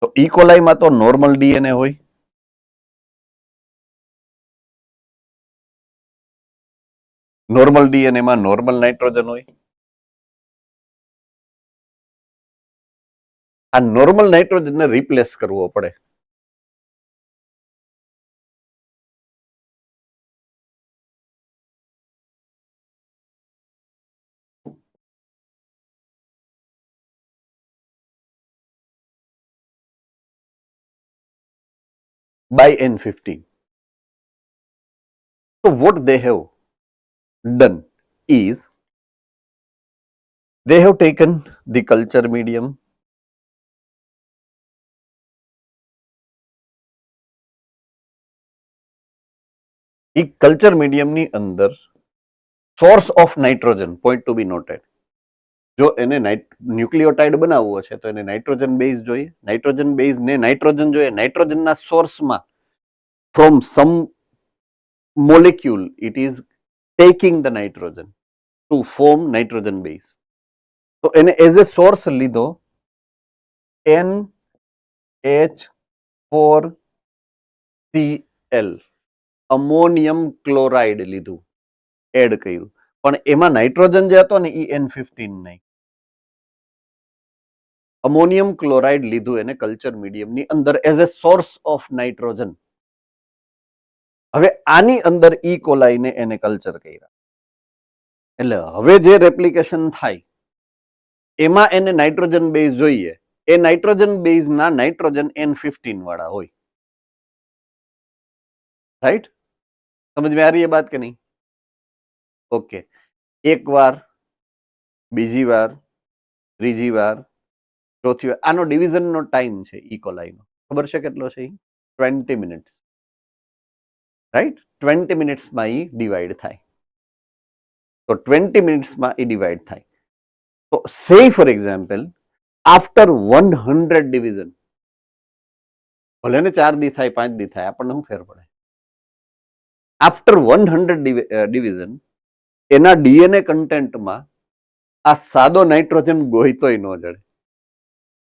તો E. coli માં તો normal DNA હોય. Normal DNA માં normal nitrogen હોય. આ normal નાઇટ્રોજનને replace કરવો પડે. by N15. So what they have done is they have taken the culture medium, એ કલ્ચર મીડિયમની અંદર source of nitrogen point to be noted. જો એને ન્યુક્લિયોટાઇડ બનાવવો છે તો એને નાઇટ્રોજન બેઝ જોઈએ. નાઇટ્રોજન બેઝ ને નાઇટ્રોજન જોઈએ. નાઇટ્રોજનના સોર્સમાં from some molecule it is taking the nitrogen to form nitrogen base. તો એને એઝ એ સોર્સ લીધો NH4Cl, અમોનિયમ ક્લોરાઇડ લીધું, એડ કર્યું, પણ એમાં નાઇટ્રોજન જે હતો ને એ N15 નહીં. અમોનિયમ ક્લોરાઇડ લીધું એને કલ્ચર મીડિયમની અંદર as a source of nitrogen. હવે આની અંદર ઈ કોલાઈને એને કલ્ચર કર્યા, એટલે હવે જે રેપ્લિકેશન થાય એમાં એને નાઇટ્રોજન બેઝ જોઈએ. એ નાઇટ્રોજન બેઝના નાઇટ્રોજન N15 વાળા હોય. રાઈટ? समझ में आ रही है बात કે નહીં? ઓકે. એક વાર, બીજી વાર, ત્રીજી વાર, ચોથી વાર. આનો ડિવિઝનનો ટાઈમ છે ઈ કોલાઈનો, ખબર છે કેટલો છે? 20 મિનિટ્સ. રાઈટ? 20 મિનિટ્સમાં ઈ ડિવાઈડ થાય. તો 20 મિનિટ્સમાં ઈ ડિવાઈડ થાય. તો સે ફોર એક્ઝામ્પલ આફ્ટર 100 ડિવિઝન, ભલે ને 4 દી થાય, 5 દી થાય, આપણને શું ફેર પડે? આફ્ટર 100 ડિવિઝન એના ડીએનએ કન્ટેન્ટમાં આ સાદો નાઇટ્રોજન ગોઈતોય ન જડે.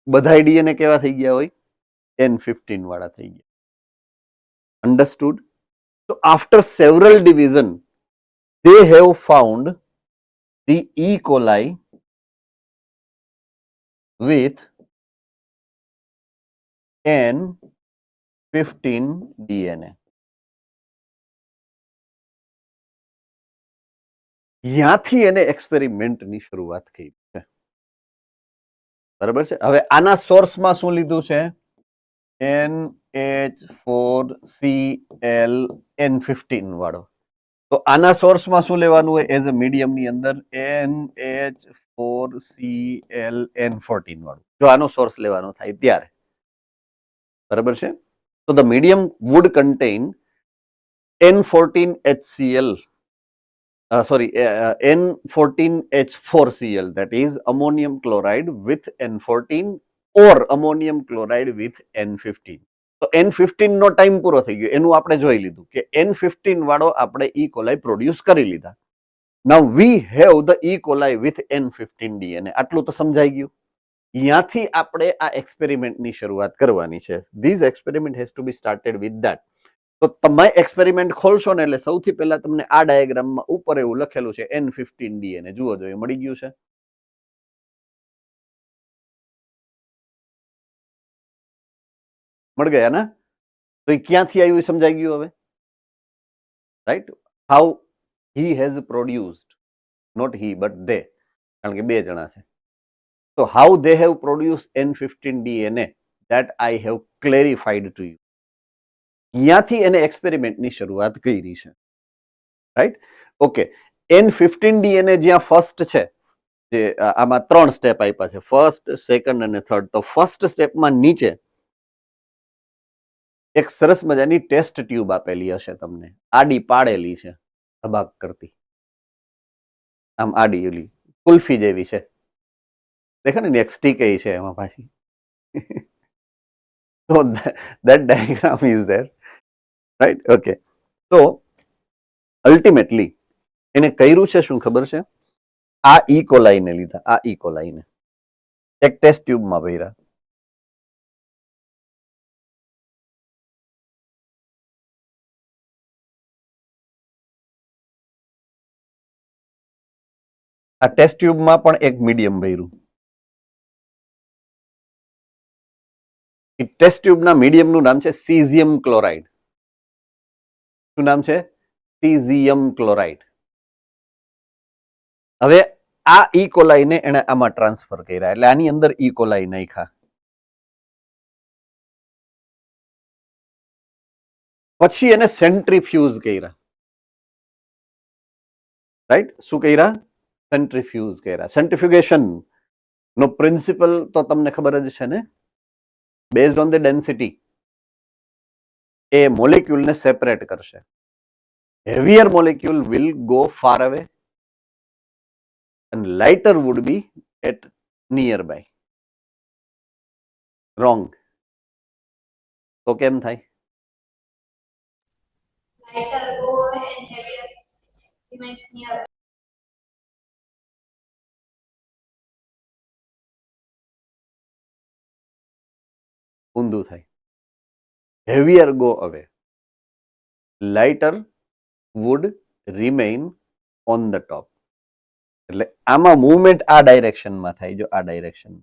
બધા ડીએનએ કેવા થઈ ગયા હોય? N15 વાળા થઈ ગયા. અન્ડરસ્ટુડ? તો after several division they have found the E. coli with N15 DNA. ત્યાંથી એને એક્સપેરિમેન્ટની શરૂઆત કરી છે. બરાબર છે? હવે આના સોર્સમાં શું લીધું છે? NH4Cl N15 વાળો. તો આના સોર્સમાં શું લેવાનું હોય? એઝ અ મીડિયમની અંદર NH4Cl N14 વાળું, જો આનો સોર્સ લેવાનો થાય ત્યારે. બરાબર છે? તો the medium would contain N14HCl, N14H4Cl, that is ammonium chloride with N14 or ammonium chloride with N15. તો N15 નો ટાઈમ પૂરો થઈ ગયો, એનું આપણે જોઈ લીધું કે N15 વાળો આપણે ઈ કોલાઈ પ્રોડ્યુસ કરી લીધા. Now we have the E coli with N15 DNA. આટલું તો સમજાઈ ગયું. ત્યાંથી આપણે આ એક્સપેરિમેન્ટની શરૂઆત કરવાની છે. This experiment has to be started with that. તો તમે એક્સપેરિમેન્ટ ખોલશો ને એટલે સૌથી પહેલા તમને આ ડાયાગ્રામમાં ઉપર એવું લખેલું છે N15 DNA. જુઓ જોઈએ, મળી ગયું છે? મળી ગયા ને? તો એ ક્યાંથી આવ્યું એ સમજાઈ ગયું હવે? Right? How he has produced, not he but they, કારણ કે બે જણા છે. તો how they have produced N15 DNA, that I have clarified to you. ત્યાંથી એને એક્સપેરિમેન્ટની શરૂઆત કરી છે. રાઈટ? ઓકે. N15 DNA જ્યાં ફર્સ્ટ છે, જે આમાં 3 સ્ટેપ આપ્યા છે, ફર્સ્ટ, સેકન્ડ અને થર્ડ. તો ફર્સ્ટ સ્ટેપમાં નીચે એક સરસ મજાની ટેસ્ટ ટ્યુબ આપેલી હશે તમને, આડી પાડેલી છે, ધબાક કરતી, આમ આડી, ઓલી કુલ્ફી જેવી છે, દેખાય ને? એક સ્ટીક એ છે એમાં પાછી. So that diagram is there, right? Okay. So ultimately એને કર્યું છે શું ખબર છે? આ ઈ કોલાઈને લીધા, આ ઈ કોલાઈને એક ટેસ્ટ ટ્યુબમાં ભર્યા. આ ટેસ્ટ ટ્યુબમાં પણ એક મીડિયમ ભર્યું. ટેસ્ટ ટ્યુબના મીડિયમનું નામ છે સીઝિયમ ક્લોરાઇડ. શું નામ છે? Caesium chloride. હવે આ ઈ કોલાઈને એને આમાં ટ્રાન્સફર કર્યા એટલે આની અંદર ઈ કોલાઈ નાખ્યા. પછી એને સેન્ટ્રીફ્યુઝ કર્યા. રાઈટ? શું કર્યા? સેન્ટ્રીફ્યુઝ કર્યા. સેન્ટ્રીફ્યુગેશન નો પ્રિન્સિપલ તો તમને ખબર જ છે ને? બેઝડ ઓન ધ ડેન્સિટી એ મોલેક્યુલને સેપરેટ કરશે. Heavier molecule will go far away and lighter would be at nearby. Wrong. તો કેમ થાય? Lighter go and heavier remains near. ઊંધું થાય. Heavier go away, lighter would remain on the top. એટલે આમાં મૂવમેન્ટ આ ડાયરેક્શનમાં થાય. જો આ ડાયરેક્શન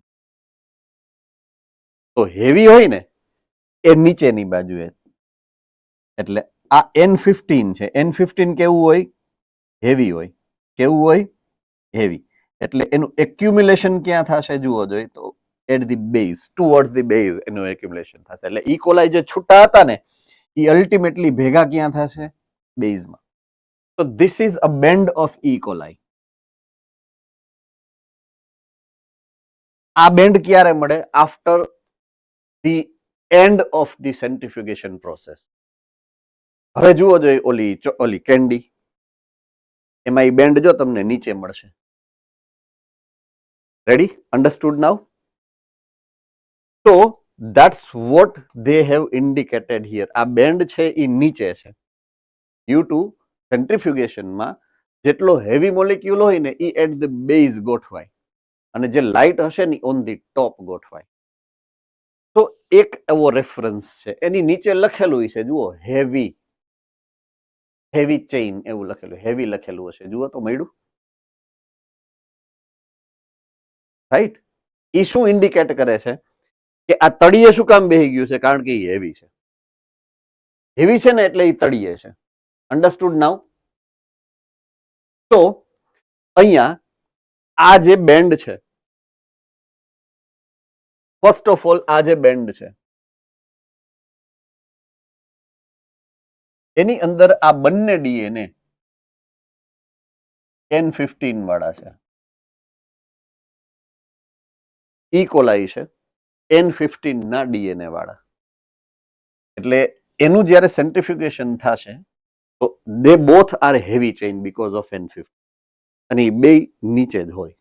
તો હેવી હોય ને એ નીચેની બાજુએ. એટલે આ N15 છે. N15 કેવું હોય? હેવી હોય. કેવું હોય? હેવી. એટલે એનું એક્યુમ્યુલેશન ક્યાં થશે જુઓ જોઈએ તો at the base, towards the base એનું એક્યુમ્યુલેશન થશે. એટલે ઈ કોલાઈ જે છૂટા હતા ને એ અલ્ટિમેટલી ભેગા ક્યાં થશે? બેઝમાં. તો this is a band of E coli. આ બેન્ડ ક્યારે મળે? After the end of the centrifugation process. હવે જુઓ જોઈએ ઓલી કેન્ડી, એમાં ઈ બેન્ડ જો તમને નીચે મળશે. રેડી? અંડરસ્ટુડ નાઉ? તો that's what they have indicated here. આ બેન્ડ છે એ નીચે છે. ડ્યુ ટુ સેન્ટ્રીફ્યુગેશનમાં જેટલો હેવી મોલેક્યુલ હોય ને એ એટ ધ બેઝ ગોઠવાય અને જે લાઇટ હશે ને ઓન ધી ટોપ ગોઠવાય. તો એક એવો રેફરન્સ છે. એની નીચે લખેલું છે જુઓ, હેવી ચેઇન એવું લખેલું, હેવી લખેલું હશે. જુઓ તો મળ્યું. રાઈટ? એ શું ઇન્ડિકેટ કરે છે કે આ તળિયે શું કામ બેહી ગયું છે? કારણ કે એ હેવી છે. હેવી છે ને એટલે એ તળિયે છે. અંડરસ્ટુડ નાઉ? તો અહીંયા આ જે બેન્ડ છે, ફર્સ્ટ ઓફ ઓલ આ જે બેન્ડ છે એની અંદર આ બંને ડીએનએ N15 વાળા છે. ઈ કોલાઈ છે N15 ના ડીએનએ વાળા. એટલે એનું જ્યારે સેન્ટ્રીફ્યુગેશન થશે તો દે both are heavy chain because of N15 અને એ બે નીચે જ હોય.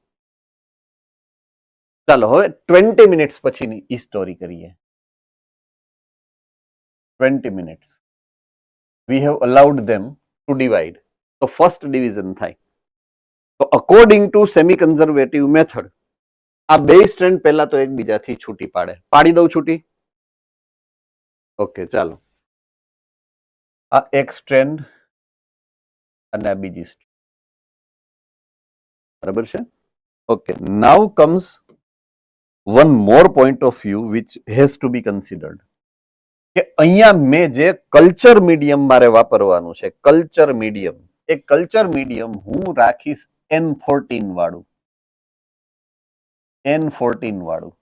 ચાલો હવે 20 મિનિટ્સ પછીની ઈ સ્ટોરી કરીએ. 20 minutes we have allowed them to divide. તો ફર્સ્ટ ડિવિઝન થાય. તો according to semi conservative method આ બે સ્ટ્રેન્ડ પહેલા તો એકબીજાથી છૂટી પાડે. પાડી દઉં છૂટી? ઓકે ચાલો. આ એક સ્ટ્રેન્ડ અને આ બીજી સ્ટ્રેન્ડ. બરાબર છે? Okay, now comes one more point of view which has to be considered. કે અહીંયા મેં જે કલ્ચર મીડિયમ મારે વાપરવાનું છે, કલ્ચર મીડિયમ, એ કલ્ચર મીડિયમ હું રાખીશ N14 વાળું. N14 વાળું.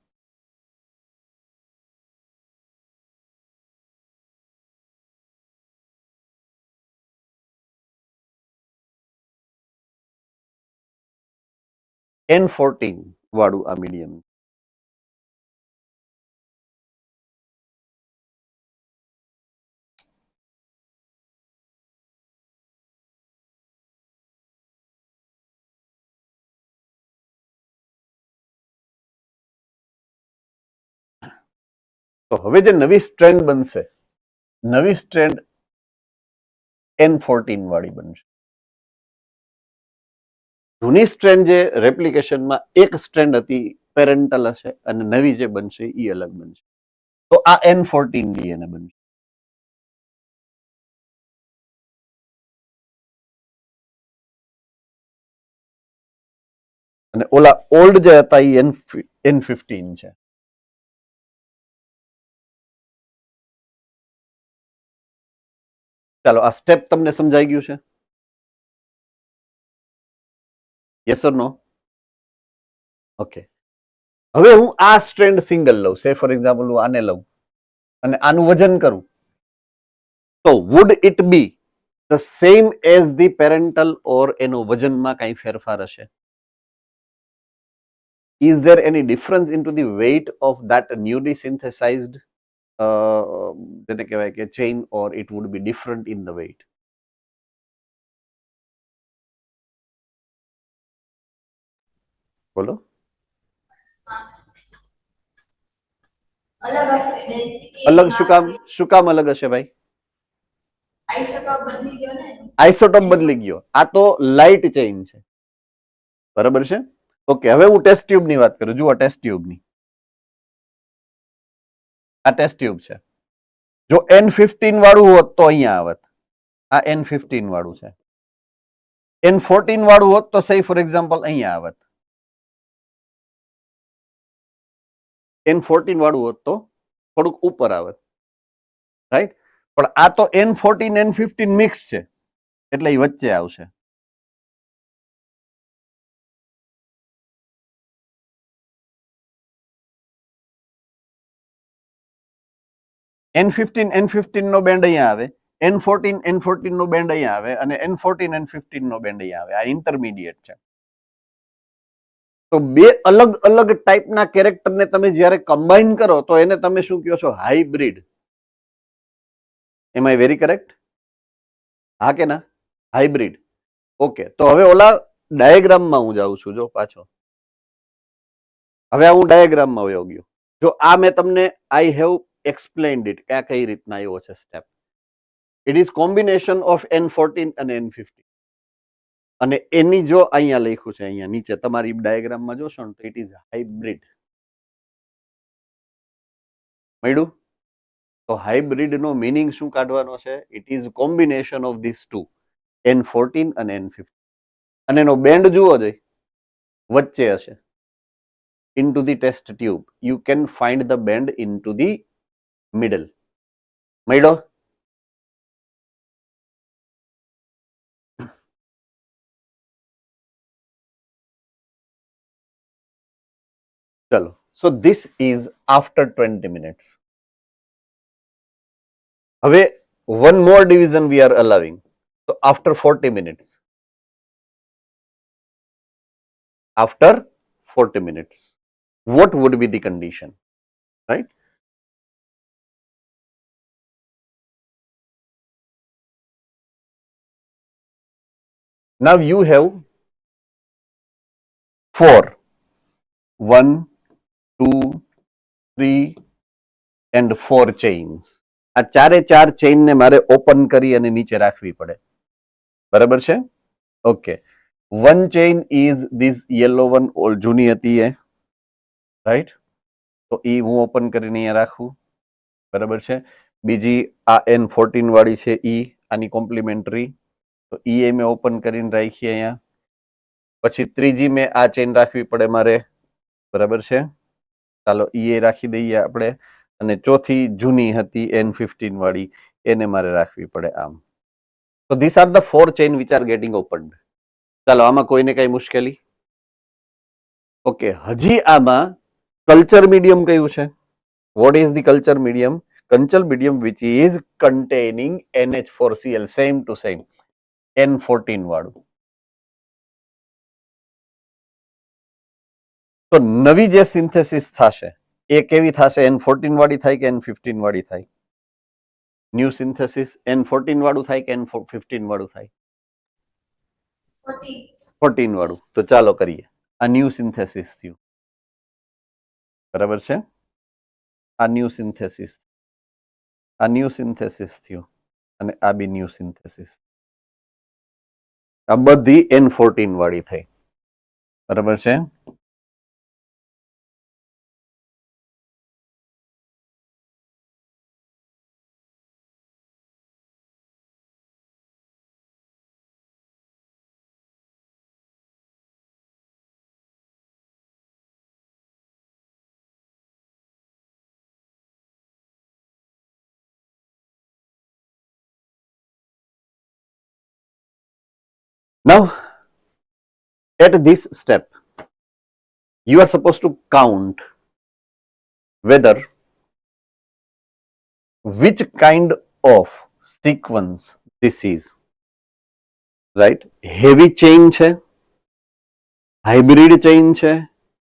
N14 વાળું આ મીડિયમ. તો હવે જે નવી સ્ટ્રેન્ડ બનશે, નવી સ્ટ્રેન્ડ N14 વાળી બનશે. જૂની સ્ટ્રેન્ડ જે રેપ્લિકેશનમાં એક સ્ટ્રેન્ડ હતી પેરેન્ટલ હશે અને નવી જે બનશે એ અલગ બનશે. તો આ N14 ડીએનએ બનશે. અને ઓલા ઓલ્ડ જે હતા એ N15 છે. ચાલો આ સ્ટેપ તમને સમજાઈ ગયું છે? Yes or no? ઓકે. હવે હું આ સ્ટ્રેન્ડ સિંગલ લઉં, સે ફોર એક્ઝામ્પલ હું આને લઉં અને આનું વજન કરું, તો would it be the same as the parental or એનો વજનમાં કઈ ફેરફાર હશે? Is there any difference into the weight of that newly synthesized જેને કહેવાય કે chain, or it would be different in the weight? બોલો. અલગ હશે ડેન્સિટી અલગ શું કામ અલગ હશે ભાઈ? આઇસોટોપ બદલી ગયો ને. આઇસોટોપ બદલી ગયો. આ તો લાઇટ ચેઇન છે, બરાબર છે? ઓકે, હવે હું ટેસ્ટ ટ્યુબ ની વાત કરું. જુઓ ટેસ્ટ ટ્યુબ ની, આ ટેસ્ટ ટ્યુબ છે. જો N15 વાળું હોત તો અહીંયા આવત. આ N15 વાળું છે. N14 વાળું હોત તો સે ફોર એક્ઝામ્પલ અહીંયા આવત. N14 વાળું હોત તો થોડુંક ઉપર આવત, રાઈટ? પણ આ તો N14 N15 મિક્સ છે એટલે એ વચ્ચે આવશે. N15 નો બેન્ડ અહીંયા આવે, N14 નો બેન્ડ અહીંયા આવે અને N14 નો બેન્ડ અહીંયા આવે. આ ઇન્ટરમીડિયેટ છે. તો બે અલગ અલગ ટાઈપના કેરેક્ટરને તમે જ્યારે કમ્બાઈન કરો તો એને તમે શું કહો છો? Hybrid. Am I very correct? હા કે ના? હાઇબ્રિડ. ઓકે, તો હવે ઓલા ડાયાગ્રામમાં હું જાઉં છું. જો પાછો હવે હું ડાયાગ્રામમાં વયો ગયો. જો આ મેં તમને આઈ હેવ એક્સપ્લેન્ડ ઇટ કે આ કઈ રીતના આવ્યો છે step. It is combination of N14 અને N15. અને એની જો અહીંયા લખ્યું છે, અહીંયા નીચે તમારી ડાયાગ્રામમાં જોશો ને તો ઇટ ઇઝ હાઇબ્રિડ. મળ્યું? તો હાઇબ્રિડ નો મીનિંગ શું કાઢવાનો છે? It is combination of this two, N14 અને N15. અને એનો બેન્ડ જુઓ જોઈએ, વચ્ચે હશે. into the test tube you can find the bend into the middle. મળ્યો? ચલો, so this is after 20 minutes. હવે one more division we are allowing. So after 40 minutes. After 40 minutes, what would be the condition? Right? Now you have 4. 1, 2, 3 and 4 chains. આ ચારે ચાર chain ને મારે open કરી અને નીચે રાખવી પડે, બરાબર છે? Okay, one chain is this yellow one, all જૂની હતી એ, રાઈટ? તો એ હું ઓપન કરીને અહીંયા રાખું, બરાબર છે? બીજી આ N14 વાળી છે ઈ, આની કોમ્પ્લિમેન્ટરી, તો ઈ મેં ઓપન કરીને રાખી અહીંયા. પછી ત્રીજી મેં આ ચેઇન રાખવી પડે મારે, બરાબર છે? ચાલો ઈ રાખી દઈએ આપણે. અને ચોથી જૂની હતી N15 વાળી, એને મારે રાખવી પડે આમ. So these are the 4 chain which are getting opened. ચાલો આમાં કોઈને કઈ મુશ્કેલી? ઓકે, હજી આમાં કલ્ચર મીડિયમ કયું છે? What is the culture medium? Culture medium which is containing NH4Cl, same to same, N14 વાળું. તો નવી જે સિન્થેસિસ થશે એ કેવી થશે? N14 વાળી થાય કે N15 વાળી થાય? ન્યૂ સિન્થેસિસ N14 વાળું થાય કે N15 વાળું થાય? 14 વાળું. તો ચાલો કરીએ. આ ન્યૂ સિન્થેસિસ થયું, બરાબર છે? આ ન્યૂ સિન્થેસિસ, આ ન્યૂ સિન્થેસિસ થયું અને આ બી ન્યૂ સિન્થેસિસ. આ બધી N14 વાળી થઈ, બરાબર છે? Now, at this step, you are supposed to count whether which kind of sequence this is. Right? Heavy chain છે, hybrid chain છે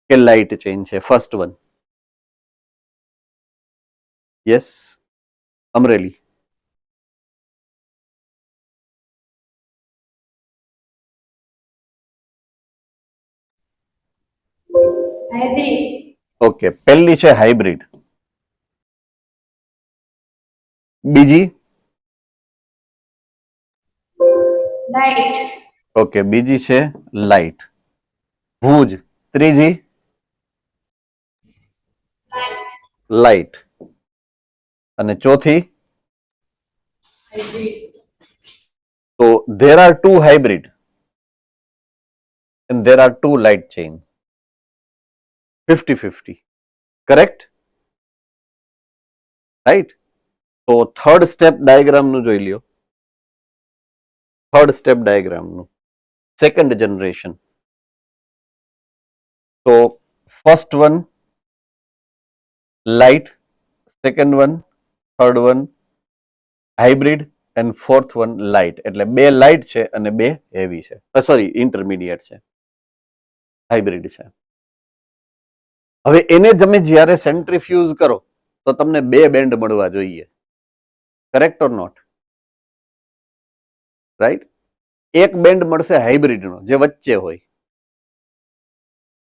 કે light chain છે? First one. Yes, Amreli. Hybrid. Okay, પહેલી છે હાઇબ્રિડ. બીજી? Light. ઓકે, બીજી છે light. Bhuj. ત્રીજી? Light. લાઇટ. અને ચોથી? Hybrid. So there are two hybrid and there are two light chain. 50-50. Correct? Right? So third step diagram નું જોઈ લ્યો. Third step diagram નું. Second generation. So first one light, second one, third one hybrid and fourth one light. એટલે બે light છે અને બે heavy છે. Sorry, intermediate છે. Hybrid છે. હવે એને તમે જ્યારે સેન્ટ્રીફ્યુઝ કરો તો તમને બે બેન્ડ મળવા જોઈએ. Correct or not? રાઈટ? એક બેન્ડ મળશે હાઇબ્રિડનો જે વચ્ચે હોય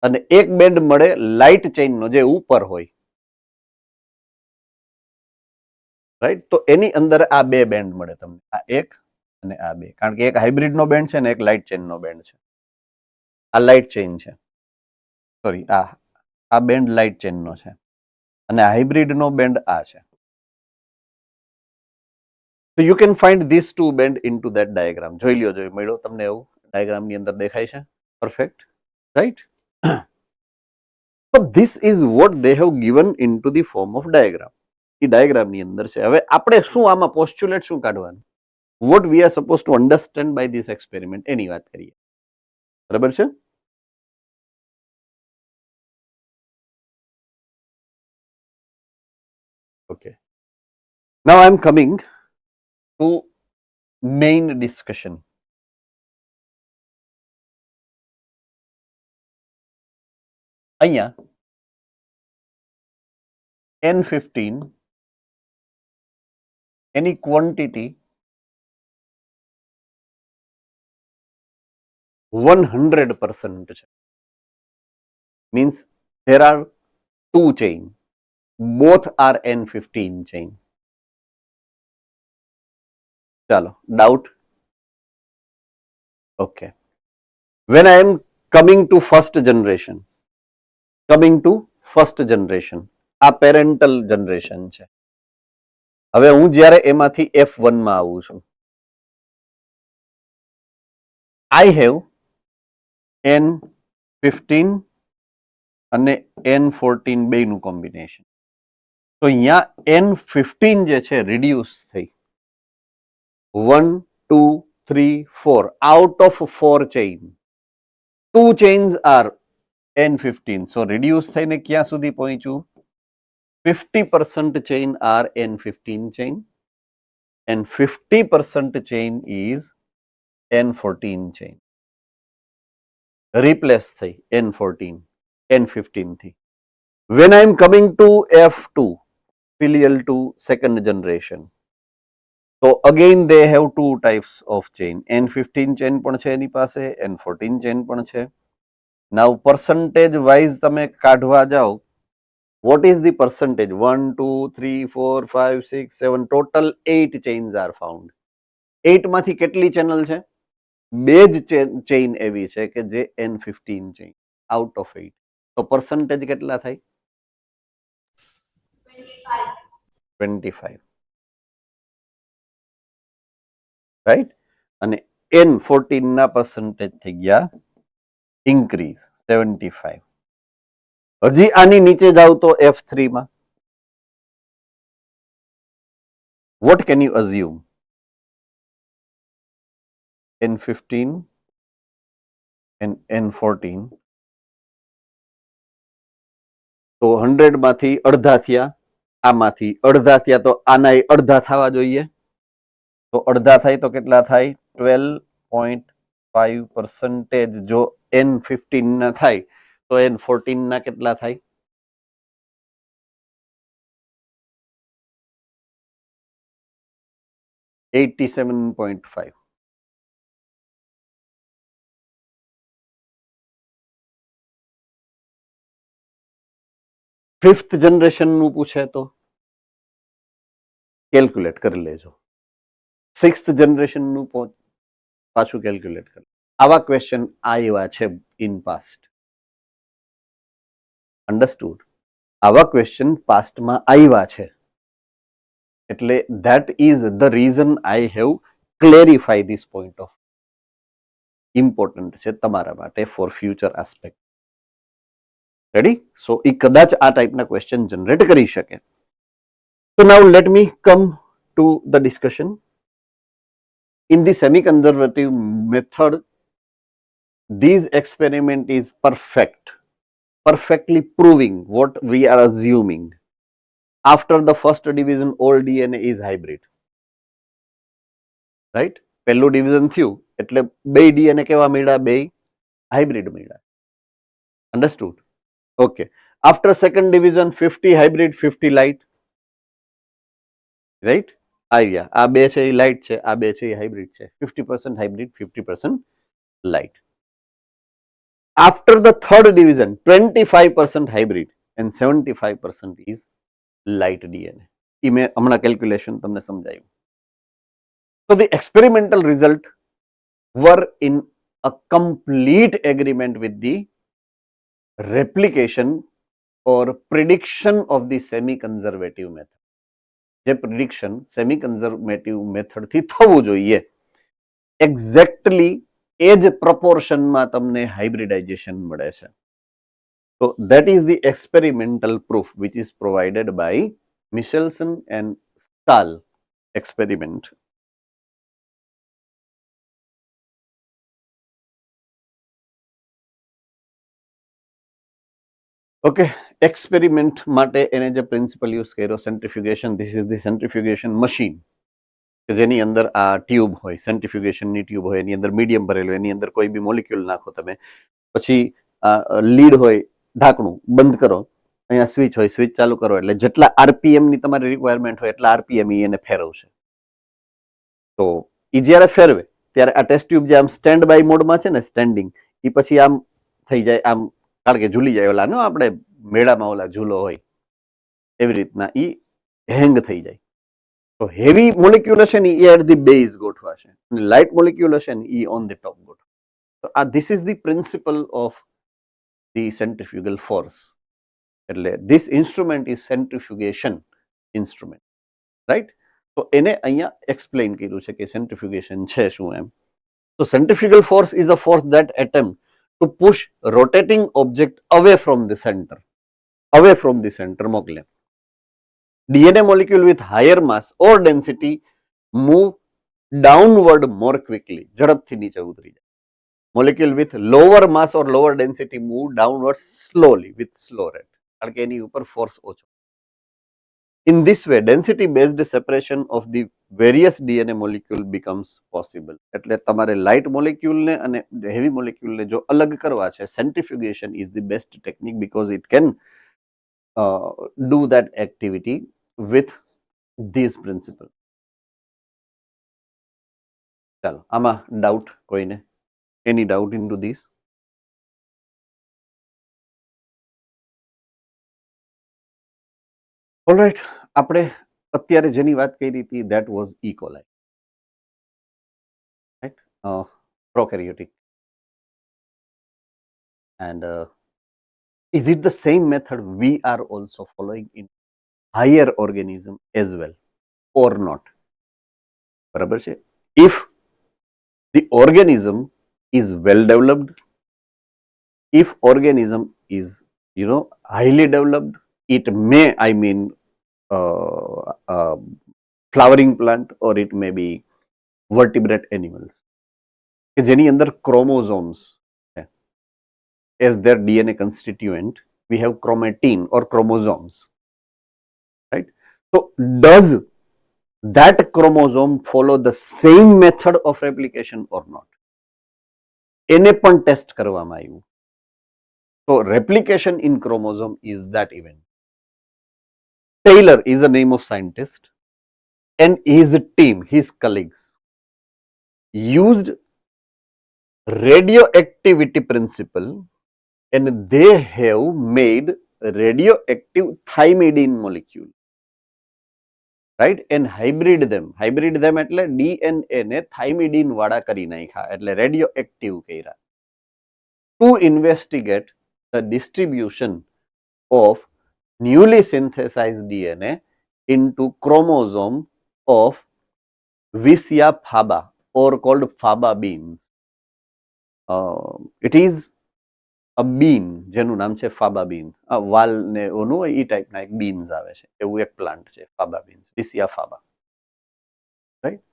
અને એક બેન્ડ મળે લાઇટ ચેઇનનો જે ઉપર હોય. રાઈટ? તો એની અંદર આ બે બેન્ડ મળે તમને, આ એક અને આ બે, કારણ કે એક હાઇબ્રિડનો બેન્ડ છે ને એક લાઇટ ચેઇનનો બેન્ડ છે. આ લાઇટ ચેઇન છે, સોરી, આ બેન્ડ લાઇટ ચેઇનનો છે અને હાઇબ્રિડનો બેન્ડ આ છે. So you can find these two bend into that diagram. જોઈ લ્યો, જોઈ મળ્યો તમને એવું ડાયાગ્રામ ની અંદર દેખાય છે? Perfect, right? So this is what they have given into the form of diagram. A diagram ની અંદર છે. હવે આપણે શું આમાં પોસ્ચ્યુલેટ શું કાઢવાનું? What we are supposed to understand by this experiment એની વાત કરીએ. બરાબર છે? Okay. Now I am coming to main discussion. અહીંયા N15 any quantity 100% છે. Means there are two chain, both are N15 chain. ચાલો, doubt? Okay. When I am coming to first generation, આ parental generation છે. હવે હું જ્યારે એમાંથી F1 માં આવું છું, I have N15 અને N14 બેયનું કોમ્બિનેશન. તો અહીંયા N15 જે છે રિડ્યુસ થઈ 1, 2, 3, 4 out of 4 chain, 2 chains are N15. So reduce થઈને ક્યાં સુધી પહોંચ્યું? 50% chain are N15 chain and 50% chain is N14 chain. Replace થઈ N15 થી. When I am coming to F2, filial to second generation, so again they have two types of chain. N15 chain પણ છે એની પાસે, N14 chain પણ છે. Now percentage wise તમે કાઢવા જાઓ, what is the percentage? 1, 2, 3, 4, 5, 6, 7, total 8 chains are found. 8 માંથી કેટલી ચેનલ છે? બે જ ચેઇન એવી છે કે જે N15 chain out of 8. તો percentage કેટલા થાય? 25. રાઈટ? અને N14 ના percentage થઈ ગયા increase 75. હજી આની નીચે જાવ તો F3 માં what can you assume? N15 and N14. તો 100 માંથી અડધા થયા, આમાંથી અડધા થયા, તો આના અડધા થવા જોઈએ. તો અડધા થાય તો કેટલા થાય? 12.5%. જો N15 ના થાય તો N14 ના કેટલા થાય? 87.5. ફિફ્થ જનરેશન નું પૂછે તો કેલ્ક્યુલેટ કરી લેજો. સિક્સ્થ જનરેશન નું પાછું કેલ્ક્યુલેટ કરી. આવા ક્વેશ્ચન આવ્યા છે ઇન પાસ્ટ. અન્ડરસ્ટુડ? આવા ક્વેશ્ચન પાસ્ટમાં આવ્યા છે. એટલે that is the reason I have clarify this point of important છે તમારા માટે ફોર ફ્યુચર આસ્પેક્ટ. રેડી? સો એ કદાચ આ ટાઈપના ક્વેશ્ચન જનરેટ કરી શકે. So now let me come to the discussion. In the semi-conservative method, this experiment is perfectly proving what we are assuming. After the first division, all DNA is hybrid. Right? પહેલું division થયું એટલે બે DNA કેવા મળ્યા? બે hybrid મળ્યા. Understood? Okay. After second division, 50 hybrid, 50 light. Right? આવ્યા. આ બે છે એ લાઇટ છે, આ બે છે એ હાઇબ્રિડ છે. 50% hybrid, 50% light. After the third division 25% hybrid and 75% is light DNA. એ મેં હમણાં કેલ્ક્યુલેશન તમને સમજાયું. So the experimental result were in a complete agreement with the replication or prediction of the semi-conservative method. જે prediction semi conservative મેથડથી થવું જોઈએ exactly એ જ પ્રપોર્શનમાં તમને હાઇબ્રિડાઇઝેશન મળે છે. તો that is the experimental proof which is provided by Meselson and Stahl experiment. Okay, experiment માટે એને જે પ્રિન્સિપલ યુઝ કર્યો centrifugation. This is the centrifugation machine કે જેની અંદર આ ટ્યુબ હોય, સેન્ટ્રીફ્યુગેશનની ટ્યુબ હોય, એની અંદર મીડિયમ ભરેલું, એની અંદર કોઈ બી મોલિક્યુલ નાખો તમે, પછી લીડ હોય, ઢાંકણું બંધ કરો, અહીંયા સ્વિચ હોય, સ્વિચ ચાલુ કરો એટલે જેટલા આરપીએમ ની તમારી રિક્વાયરમેન્ટ હોય એટલા આરપીએમ એને ફેરવશે. તો એ જ્યારે ફેરવે ત્યારે આ ટેસ્ટ ટ્યુબ જે આમ સ્ટેન્ડ બાય મોડમાં છે ને, સ્ટેન્ડિંગ, એ પછી આમ થઈ જાય, આમ કારણ કે ઝૂલી જાય, ઓલા નો આપણે મેળામાં ઓલા ઝૂલો હોય એવી રીતના ઈ હેંગ થઈ જાય. તો હેવી મોલિક્યુલ હશે ને એ એટ ધી બેઝ ગોઠવાશે, અને લાઇટ મોલિક્યુલ હશે ને એ ઓન ધી ટોપ ગોઠવાશે. તો આ this is the principle of the centrifugal force. એટલે this instrument is centrifugation instrument. Right? તો એને અહીંયા એક્સપ્લેન કર્યું છે કે સેન્ટ્રીફ્યુગેશન છે શું એમ. તો centrifugal force is a force that attempt to push rotating object away from the center. Away from the center મોકલે. DNA molecule with higher mass or density move downward more quickly. ઝડપથી નીચે ઉતરી જાય. Molecule with lower mass or lower density move downward slowly with slow rate. કારણ કે એની ઉપર force ઓછો. In this way, density-based separation of the various DNA molecule becomes possible. એટલે તમારે light molecule ને અને heavy molecule ને જો અલગ કરવા છે, centrifugation is the best technique because it can do that activity with these principles. ચાલો, આમાં ડાઉટ કોઈને? Any doubt into this? Alright, આપણે અત્યારે જેની વાત કરી હતી that was E. coli, right? Prokaryotic. And is it the same method we are also following in higher organism as well or not? બરાબર છે. If the organism is well developed, if organism is highly developed, it may, I mean, flowering plant or it may be vertebrate animals કે જેની અંદર chromosomes છે, as their DNA constituent, we have chromatin or chromosomes, right? So does that chromosome follow the same method of replication or not? એને પણ test કરવામાં આવ્યું. So replication in chromosome is that event. Taylor is the name of scientist, and his team, his colleagues, used radioactivity principle, and they have made radioactive thymidine molecule, right, and hybrid them એટલે DNA ને thymidine વાળા કરી નાખ્યા, એટલે radioactive કર્યા, to investigate the distribution of newly synthesized DNA into chromosome of Visia faba, or called faba beans. It is a bean જેનું નામ છે ફાબા બીન. વાલ ને ઓનું એ ટાઈપના એક બીન્સ આવે છે, એવું એક પ્લાન્ટ છે ફાબા બીન્સ, વિસિયા ફાબા, રાઈટ.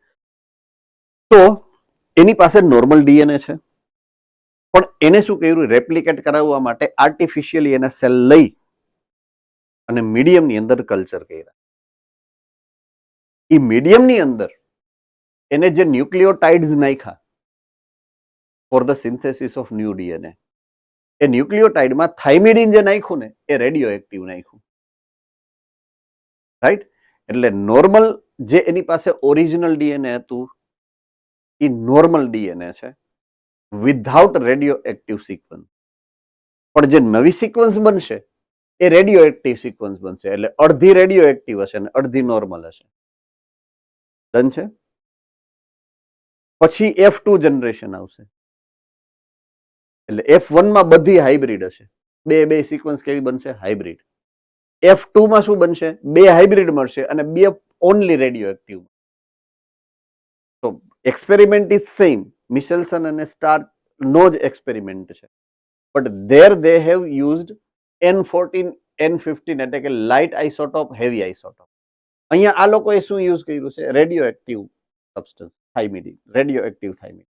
તો એની પાસે નોર્મલ ડીએનએ છે, પણ એને શું કર્યું, રેપ્લિકેટ કરાવવા માટે આર્ટિફિશિયલી એના સેલ લઈ અને મીડિયમની અંદર કલ્ચર કર્યા. એ મીડિયમની અંદર એને જે ન્યુક્લિયોટાઇડ્સ નાખ્યા for the synthesis of new DNA, એ ન્યુક્લિયોટાઇડમાં થાઇમિડિન જે નાખ્યું ને એ રેડિયો એક્ટિવ નાખ્યું, રાઈટ. એટલે નોર્મલ જે એની પાસે ઓરિજિનલ ડીએનએ હતું એ નોર્મલ ડીએનએ છે વિધાઉટ રેડિયો એક્ટિવ સિક્વન્સ, પણ જે નવી સિક્વન્સ બનશે એ રેડિયો એક્ટિવ સિક્વન્સ બનશે, એટલે અડધી રેડિયો એક્ટિવ હશે અને અડધી નોર્મલ હશે. ડન છે. પછી F2 જનરેશન આવશે, એટલે F1 માં બધી હાઇબ્રિડ હશે, બે સિક્વન્સ કેવી બનશે, હાઇબ્રિડ. F2 માં શું બનશે, બે હાઇબ્રિડ મળશે અને બે ઓનલી રેડિયો એક્ટિવ. તો એક્સપેરિમેન્ટ ઇઝ સેમ, મિશેલ્સન અને સ્ટાર નો જ એક્સપેરિમેન્ટ છે, but there they have used N14 N15 એટલે કે લાઇટ આઇસોટોપ, હેવી આઇસોટોપ. અહીંયા આ લોકોએ શું યુઝ કર્યું છે, radioactive substance thymidine, radioactive thymidine,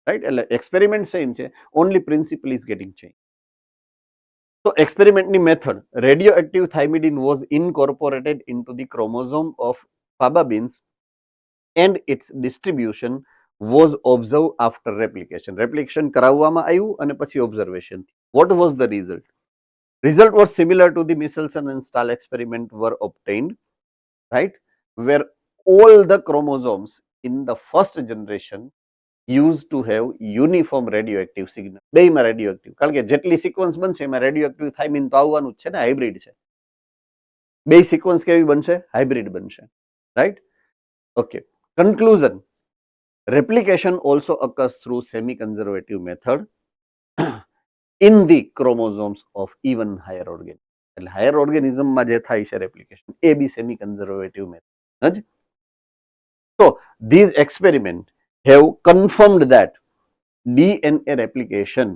right. એટલે એક્સપેરિમેન્ટ સેમ છે, only principle is getting change. તો એક્સપેરિમેન્ટની method, radioactive thymidine was incorporated into the chromosome of faba beans and its distribution was observed after replication. Replication કરાવવામાં આવ્યું અને પછી observation. What was the result? Result was similar to the Michelson and Stahl experiment were obtained, right, where all the chromosomes in the first generation used to have uniform radioactive signal. બેયમાં radioactive, કારણ કે જેટલી sequence બનશે એમાં radioactive thiamine તો આવવાનું જ છે ને, હાઇબ્રિડ છે. બે સિક્વન્સ કેવી બનશે, હાઇબ્રિડ બનશે, right. Okay. Conclusion: replication also occurs through semi-conservative method in the chromosomes of even higher organisms. એટલે હાયર ઓર્ગેનિઝમમાં જે થાય છે રેપ્લિકેશન એ બી સેમી કન્ઝર્વેટિવ મેથડ જ. So these experiments have confirmed that DNA replication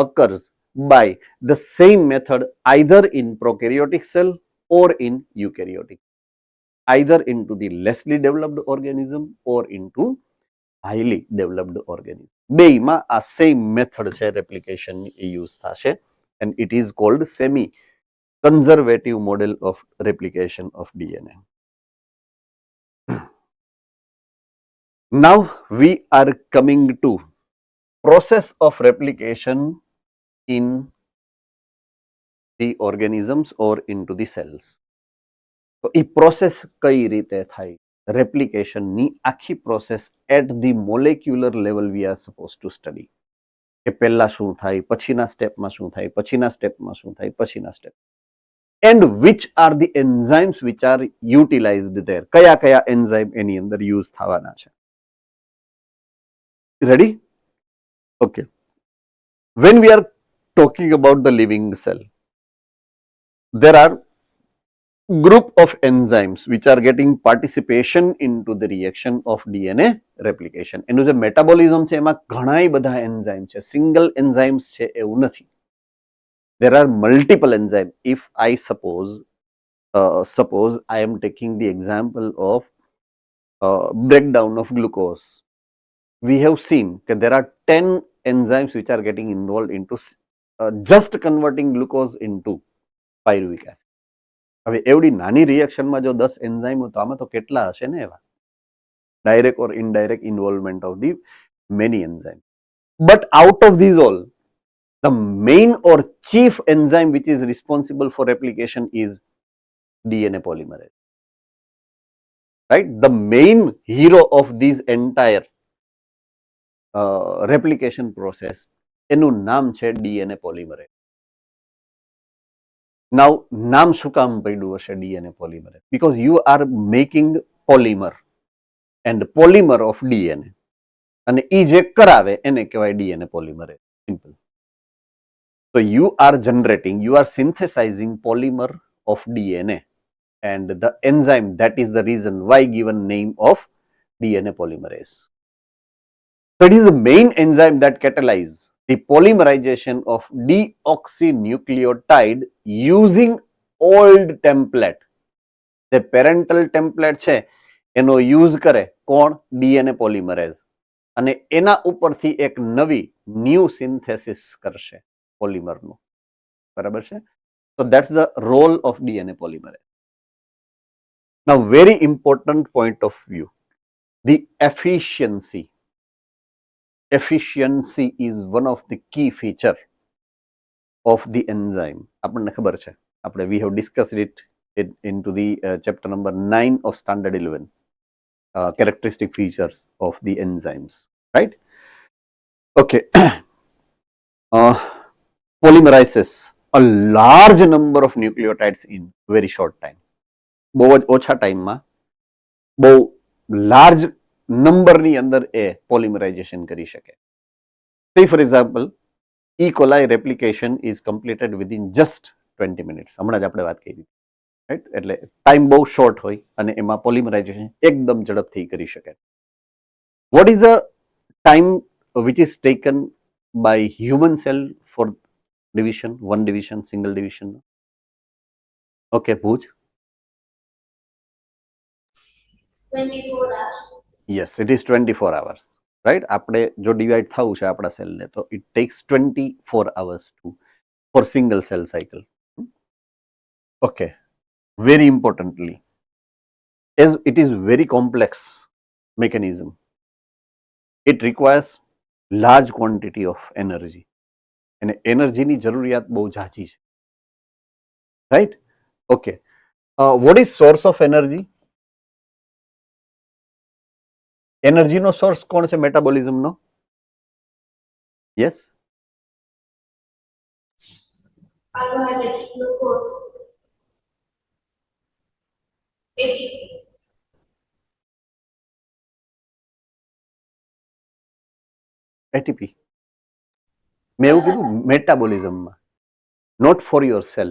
occurs by the same method either in prokaryotic cell or in eukaryotic, either into the lessly developed organism or into highly developed organism. બેયમાં આ same method છે replication use થશે, and it is called semi conservative model of replication of DNA. Now we are coming to process of replication in the organisms or into the cells. તો એ process કઈ રીતે થાય, રેપ્લિકેશનની આખી process at the molecular level we are suppose to study, કે પહેલા શું થાય, પછીના સ્ટેપમાં શું થાય, પછીના સ્ટેપમાં શું થાય, પછીના step, and which are the enzymes which are યુટિલાઇઝડ there, કયા કયા એન્ઝાઇમ એની અંદર યુઝ થવાના છે. Ready? Okay. When we are talking about the living cell, there are group of enzymes which are getting participation into the reaction of DNA replication. એનું જે metabolism છે એમાં ઘણાય બધા એન્ઝાઇમ છે, સિંગલ એન્ઝાઇમ્સ છે એવું નથી. There are multiple enzymes. If I suppose I am taking the example of breakdown of glucose, we have seen that there are 10 enzymes which are getting involved into just converting glucose into pyruvic acid. હવે એવડી નાની રિએક્શનમાં જો 10 enzyme તો આમાં તો કેટલા હશે ને એવા direct or indirect involvement of the many enzymes. But out of these all, the main or chief enzyme which is responsible for replication is DNA polymerase. Right? The main hero of this entire replication process, એનું નામ છે DNA polymerase. Now, નામ શું કામ પડ્યું હશે DNA polymerase? Because you are making polymer and polymer of DNA. અને એ જે કરાવે એને કહેવાય DNA polymerase. Simple. So you are generating, you are synthesizing polymer of DNA, and the enzyme, that is the reason why given name of DNA polymerase. So it is the main enzyme that catalyzes the polymerization of deoxynucleotide using old template. The parental template છે એનો use કરે કોણ? DNA polymerase. અને એના ઉપરથી એક નવી new synthesis કરશે પોલિમરનું. બરાબર છે? So that's the role of DNA polymerase. Now, very important point of view, the efficiency. Efficiency is one of the key feature of the enzyme. આપણને ખબર છે. we have discussed it into the chapter number 9 of standard 11. Characteristic features of the enzymes, right? Okay. Polymerizes a large number of nucleotides in very short time. બહુ જ ઓછા ટાઈમમાં બહુ large નંબરની અંદર એ પોલિમરાઇઝેશન કરી શકે. Say for example, E. coli replication is completed within just 20 minutes. હમણાં જ આપણે વાત કરી. રાઈટ? એટલે ટાઈમ બહુ શોર્ટ હોય અને એમાં પોલિમરાઇઝેશન એકદમ ઝડપથી કરી શકે. What is a time which is taken by human cell for division, one division, single division? Okay, Bhuj. 24 hours. Yes, it is 24 hours. Right? આપણે જો ડિવાઈડ થવું છે આપણા સેલને તો it takes 24 hours for single cell cycle. Okay. Very importantly, as it is very complex mechanism, it requires large quantity of energy. અને એનર્જીની જરૂરિયાત બહુ ઝાઝી છે. Right? Okay. What is source of energy? એનર્જીનો સોર્સ કોણ છે મેટાબોલિઝમનો? Yes? Carbohydrates, glucose, ATP. ATP. મેં એવું કીધું મેટાબોલિઝમમાં, not for your cell,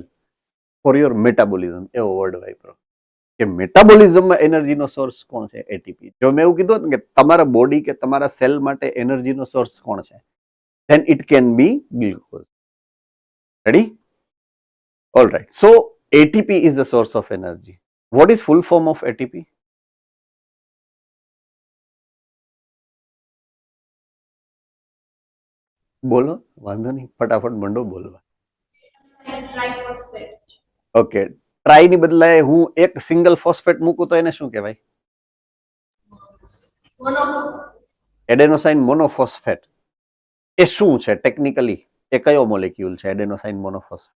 for your metabolism. એવો વર્ડ વાપરો કે મેટાબોલિઝમમાં એનર્જીનો સોર્સ કોણ છે? એટીપી. જો મેં એવું કીધું કે તમારા બોડી કે તમારા સેલ માટે એનર્જીનો સોર્સ કોણ છે? then it can be glucose. Ready? All right. So ATP is the source of energy. What is full form of ATP? બોલો, વાંધો નહીં, ફટાફટ મંડો બોલવા. Triphosphate. ઓકે. ટ્રાયની બદલાએ હું એક સિંગલ ફોસ્ફેટ મૂકું તો એને શું કહેવાય? Monophosphate. એડેનોસાઇન મોનોફોસ્ફેટ. એ શું છે ટેકનિકલી? એ કયો મોલેક્યુલ છે એડેનોસાઇન monophosphate?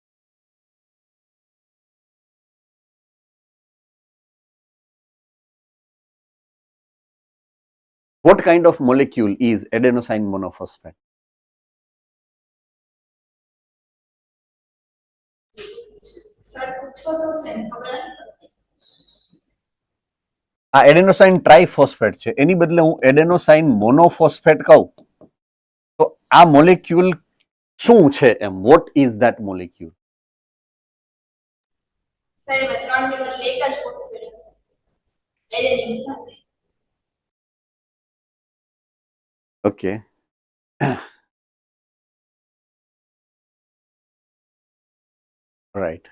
What kind of molecule is adenosine monophosphate? Sir, પૂછો શું છે? ખબર નથી પડતી. આ એડેનોસાઇન ટ્રાઇફોસ્ફેટ છે, એની બદલે હું એડેનોસાઇન મોનોફોસ્ફેટ કહું તો આ મોલેક્યુલ શું છે એમ? What is that molecule? Sir, એમાં ત્રણની બદલે એક જ phosphate હશે. Adenine સાથે. ઓકે. રાઈટ.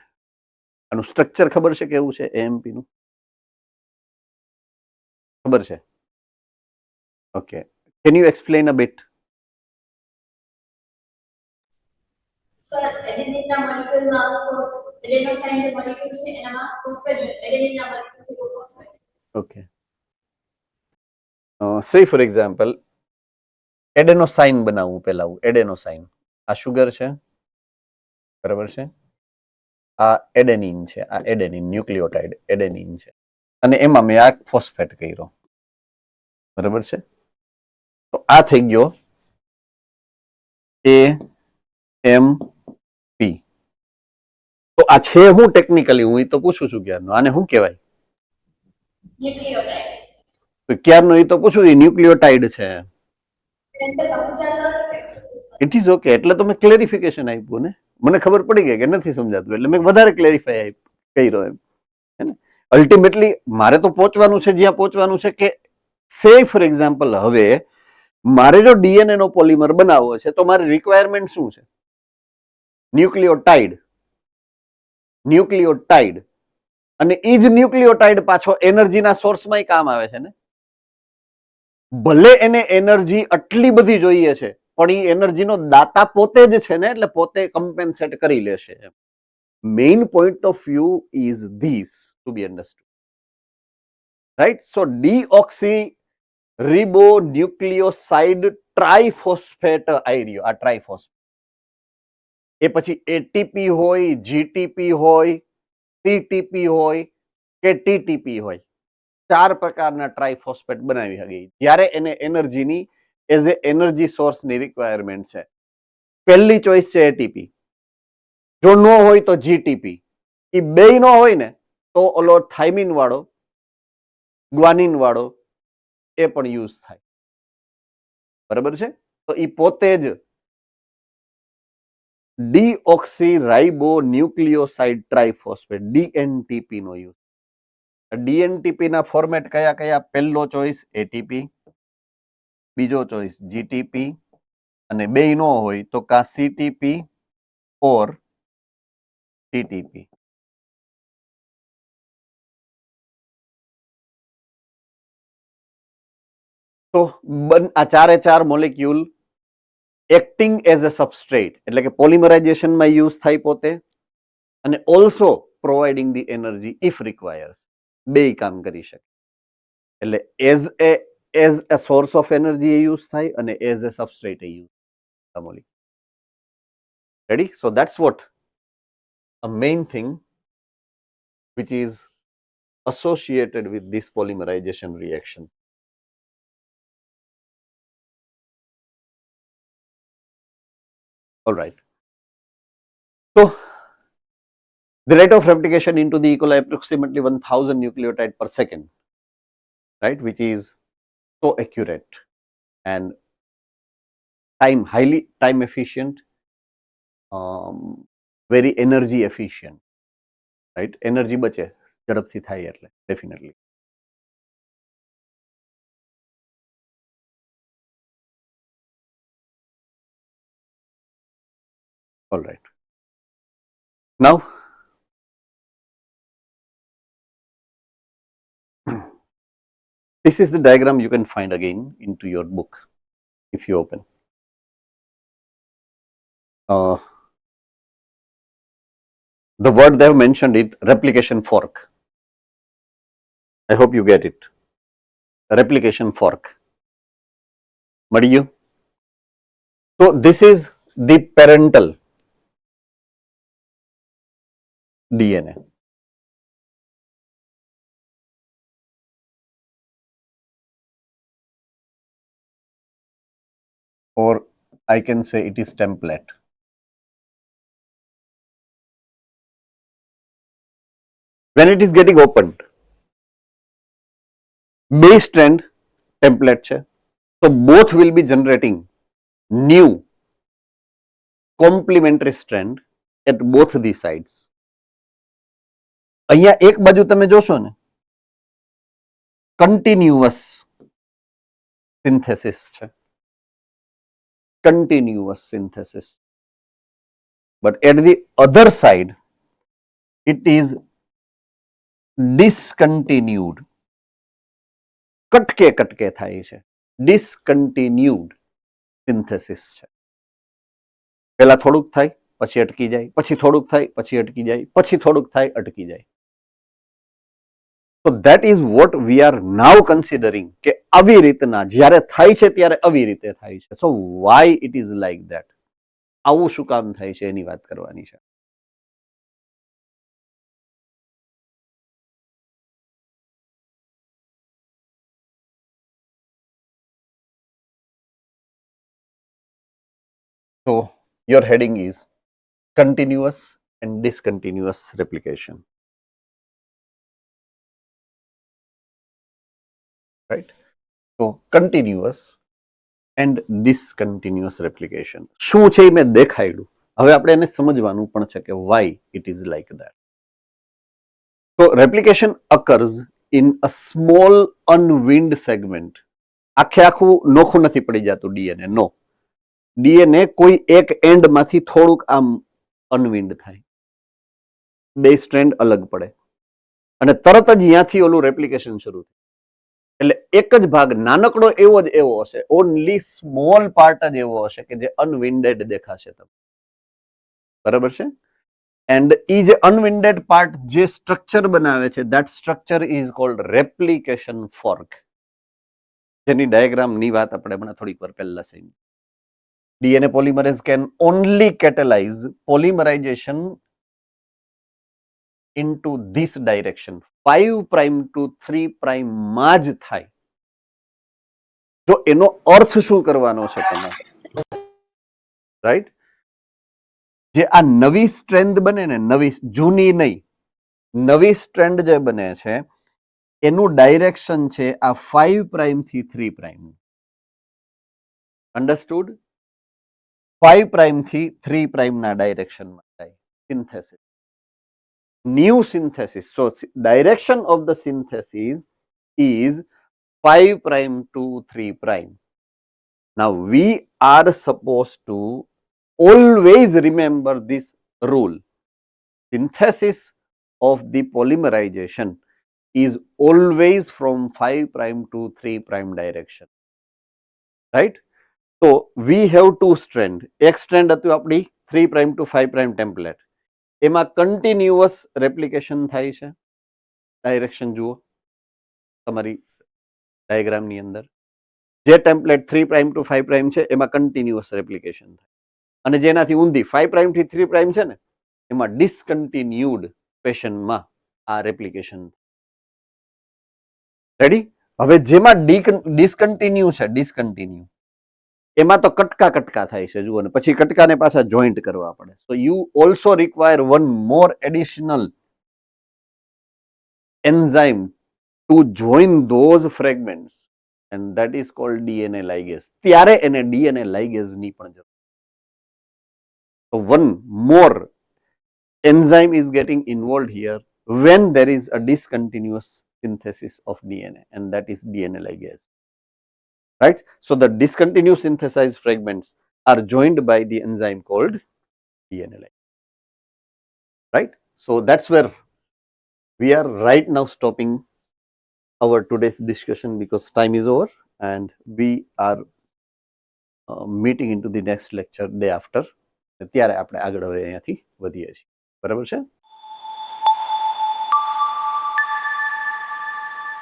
આનું સ્ટ્રક્ચર ખબર છે કેવું છે એએમપી નું? ખબર છે? Okay. Can you explain a bit? એડેનિનના મોલેક્યુલમાં એડેનોસાઇન જે મોલેક્યુલ છે એનામાં ફોસ્ફેટ એડેનિનના molecule phosphate. Okay. Say for example, adenosine બનાવવું પહેલા એડેનોસાઇન. આ શુગર છે, બરાબર છે, આ એડેનિન છે, આ એડેનિન ન્યુક્લિયોટાઇડ એડેનિન છે, અને એમાં મેં આ ફોસ્ફેટ કર્યો, બરાબર છે. તો આ થઈ ગયો AMP. તો આ છે હું ટેકનિકલી હું તો પૂછું છું ક્યારનો, આને શું કહેવાય? ન્યુક્લિયોટાઇડ. તો ક્યારનો એ તો પૂછું, એ ન્યુક્લિયોટાઇડ છે. ઇટ ઇઝ ઓકે, એટલે તો મેં ક્લેરિફિકેશન આપ્યું ને, મને ખબર પડી ગઈ કે નથી સમજાતું એટલે મેં વધારે ક્લેરિફાય કર્યો એમ. અલ્ટિમેટલી મારે તો પહોંચવાનું છે જ્યાં પહોંચવાનું છે કે સે ફોર એક્ઝામ્પલ હવે મારે જો ડીએનએ નો પોલિમર બનાવવો છે તો મારી રિક્વાયરમેન્ટ શું છે? ન્યુક્લિયોટાઇડ. ન્યુક્લિયોટાઇડ અને એ જ ન્યુક્લિયોટાઇડ પાછો એનર્જીના સોર્સમાં કામ આવે છે ને. ભલે એને એનર્જી આટલી બધી જોઈએ છે પણ એ એનર્જીનો દાતા પોતે જ છે ને, એટલે પોતે કમ્પેન્સેટ કરી લેશે. Main point of view is this to be understood, right? So deoxy ribonucleoside triphosphate આવી રહ્યો, આ ટ્રાઇફોસ્ફેટ. એ પછી એટીપી હોય, જીટીપી હોય, સીટીપી હોય કે ટીટીપી હોય, 4 પ્રકારના ટ્રાઇફોસ્ફેટ બનાવી શકે જ્યારે એને એનર્જીની એઝ એ એનર્જી સોર્સની રિક્વાયરમેન્ટ છે. પહેલી ચોઇસ છે એટીપી, જો નો હોય તો જીટીપી. એ બે નો હોય ને તો ઓલો થાઇમિન વાળો, ગ્વાનિન વાળો એ પણ યુઝ થાય, બરાબર છે. તો એ પોતે જ ડીઓક્સી રાઇબોન્યુક્લિયોસાઇડ ટ્રાઇફોસ્ફેટ ડીએનટીપી નો યુઝ. ડીએનટીપી ના ફોર્મેટ કયા કયા? પહેલો ચોઇસ એટીપી, બીજો ચોઇસ જીટીપી, અને બે નો હોય તો કા સીટીપી ઓર ટીટીપી. તો આ 4 molecule acting as a substrate એટલે કે પોલિમરાઇઝેશનમાં યુઝ થાય પોતે, અને also providing the energy if requires. બે કામ કરી શકે, એટલે as a source of energy એ યુઝ થાય અને એઝ અ સબસ્ટ્રેટ એ યુઝ થાય. Ready? So that's what a main thing which is associated with this polymerization reaction. All right. So the rate of replication into the E. coli approximately 1000 nucleotide per second, right, which is so accurate and highly time efficient, very energy efficient, right? Energy બચે ઝડપથી થાય એટલે definitely. All right. Now this is the diagram you can find again into your book if you open. The word they have mentioned it, replication fork. I hope you get it. Replication fork. મળી ગયું? So this is the parental DNA. Or I can say it is template. When it is getting opened, base strand template છે, so both will be generating new complementary strand at both the sides. અહીંયા એક બાજુ તમે જોશો ને continuous synthesis છે, continuous synthesis, but at the other side it is discontinued. કટકે કટકે થાય છે, discontinued synthesis છે. પહેલા થોડુંક થાય પછી અટકી જાય, પછી થોડુંક થાય, પછી અટકી જાય, પછી થોડુંક થાય, અટકી જાય. So that is what we are now considering કે આવી રીતના જ્યારે થાય છે ત્યારે આવી રીતે થાય છે. So why it is like that? આવું શું કામ થાય છે એની વાત કરવાની છે. So your heading is continuous and discontinuous replication. Right? So continuous and discontinuous replication. શું છે એ મેં દેખાડ્યું. હવે આપણે એને સમજવાનું પણ છે કે why it is like that. So replication occurs in a small unwind segment. આખે આખું નોખું નથી પડી જતું ડીએનએ. નો, ડીએનએ કોઈ એક એન્ડ માંથી થોડુંક આમ અનવિન્ડ થાય, બે સ્ટ્રેન્ડ અલગ પડે અને તરત જ ત્યાંથી ઓલું રેપ્લિકેશન શરૂ થાય. એટલે એક જ ભાગ નાનકડો એવો જ એવો હશે, ઓનલી સ્મોલ પાર્ટ જ એવો હશે કે જે અનવિન્ડેડ દેખાશે તમને. બરાબર છે? એન્ડ ઈ જે અનવિન્ડેડ પાર્ટ જે સ્ટ્રક્ચર બનાવે છે, that structure is called replication fork, જેની ડાયાગ્રામની વાત આપણે હમણાં થોડીક વાર પહેલા થઈ. DNA polymerase can only catalyze polymerization into this direction. 5' to 3' માં જ થાય. જો એનો અર્થ શું કરવાનો છે તમારે, રાઈટ? જે આ નવી સ્ટ્રેન્ડ બને ને, નવી, જૂની નહીં, નવી સ્ટ્રેન્ડ જે બને છે એનું ડાયરેક્શન છે આ 5' થી 3'. અન્ડરસ્ટુડ? 5' થી 3' ના ડાયરેક્શનમાં થાય synthesis. New synthesis. So direction of the synthesis is 5' to 3'. Now we are supposed to always remember this rule. Synthesis of the polymerization is always from 5' to 3' direction. Right? So we have two strand. એક strand હતું આપણી 3' to 5' template. એમાં continuous replication થાય છે. Direction જુઓ તમારી ડાયાગ્રામની અંદર. જે ટેમ્પલેટ 3' to 5' છે એમાં કન્ટિન્યુઅસ રેપ્લિકેશન થાય, અને જેનાથી ઊંધી 5' થી 3' છે ને એમાં ડિસકન્ટિન્યુડ ફેશનમાં આ રેપ્લિકેશન. રેડી? હવે જેમાં ડિસકન્ટિન્યુ છે, ડિસકન્ટિન્યુ એમાં તો કટકા કટકા થાય છે જુઓ, ને પછી કટકાને પાછા જોઈન્ટ કરવા પડે. So you also require one more additional enzyme to join those fragments, and that is called DNA ligase. ત્યારે એને DNA ligase ની પણ જરૂર. So one more enzyme is getting involved here when there is a discontinuous synthesis of DNA, and that is DNA ligase. Right? So the discontinuous synthesized fragments are joined by the enzyme called DNA ligase. Right? So that's where we are right now stopping our today's discussion because time is over and we are meeting into the next lecture day after. ત્યારે આપણે આગળ હવે અહીંયાથી વધીએ છીએ. બરાબર છે?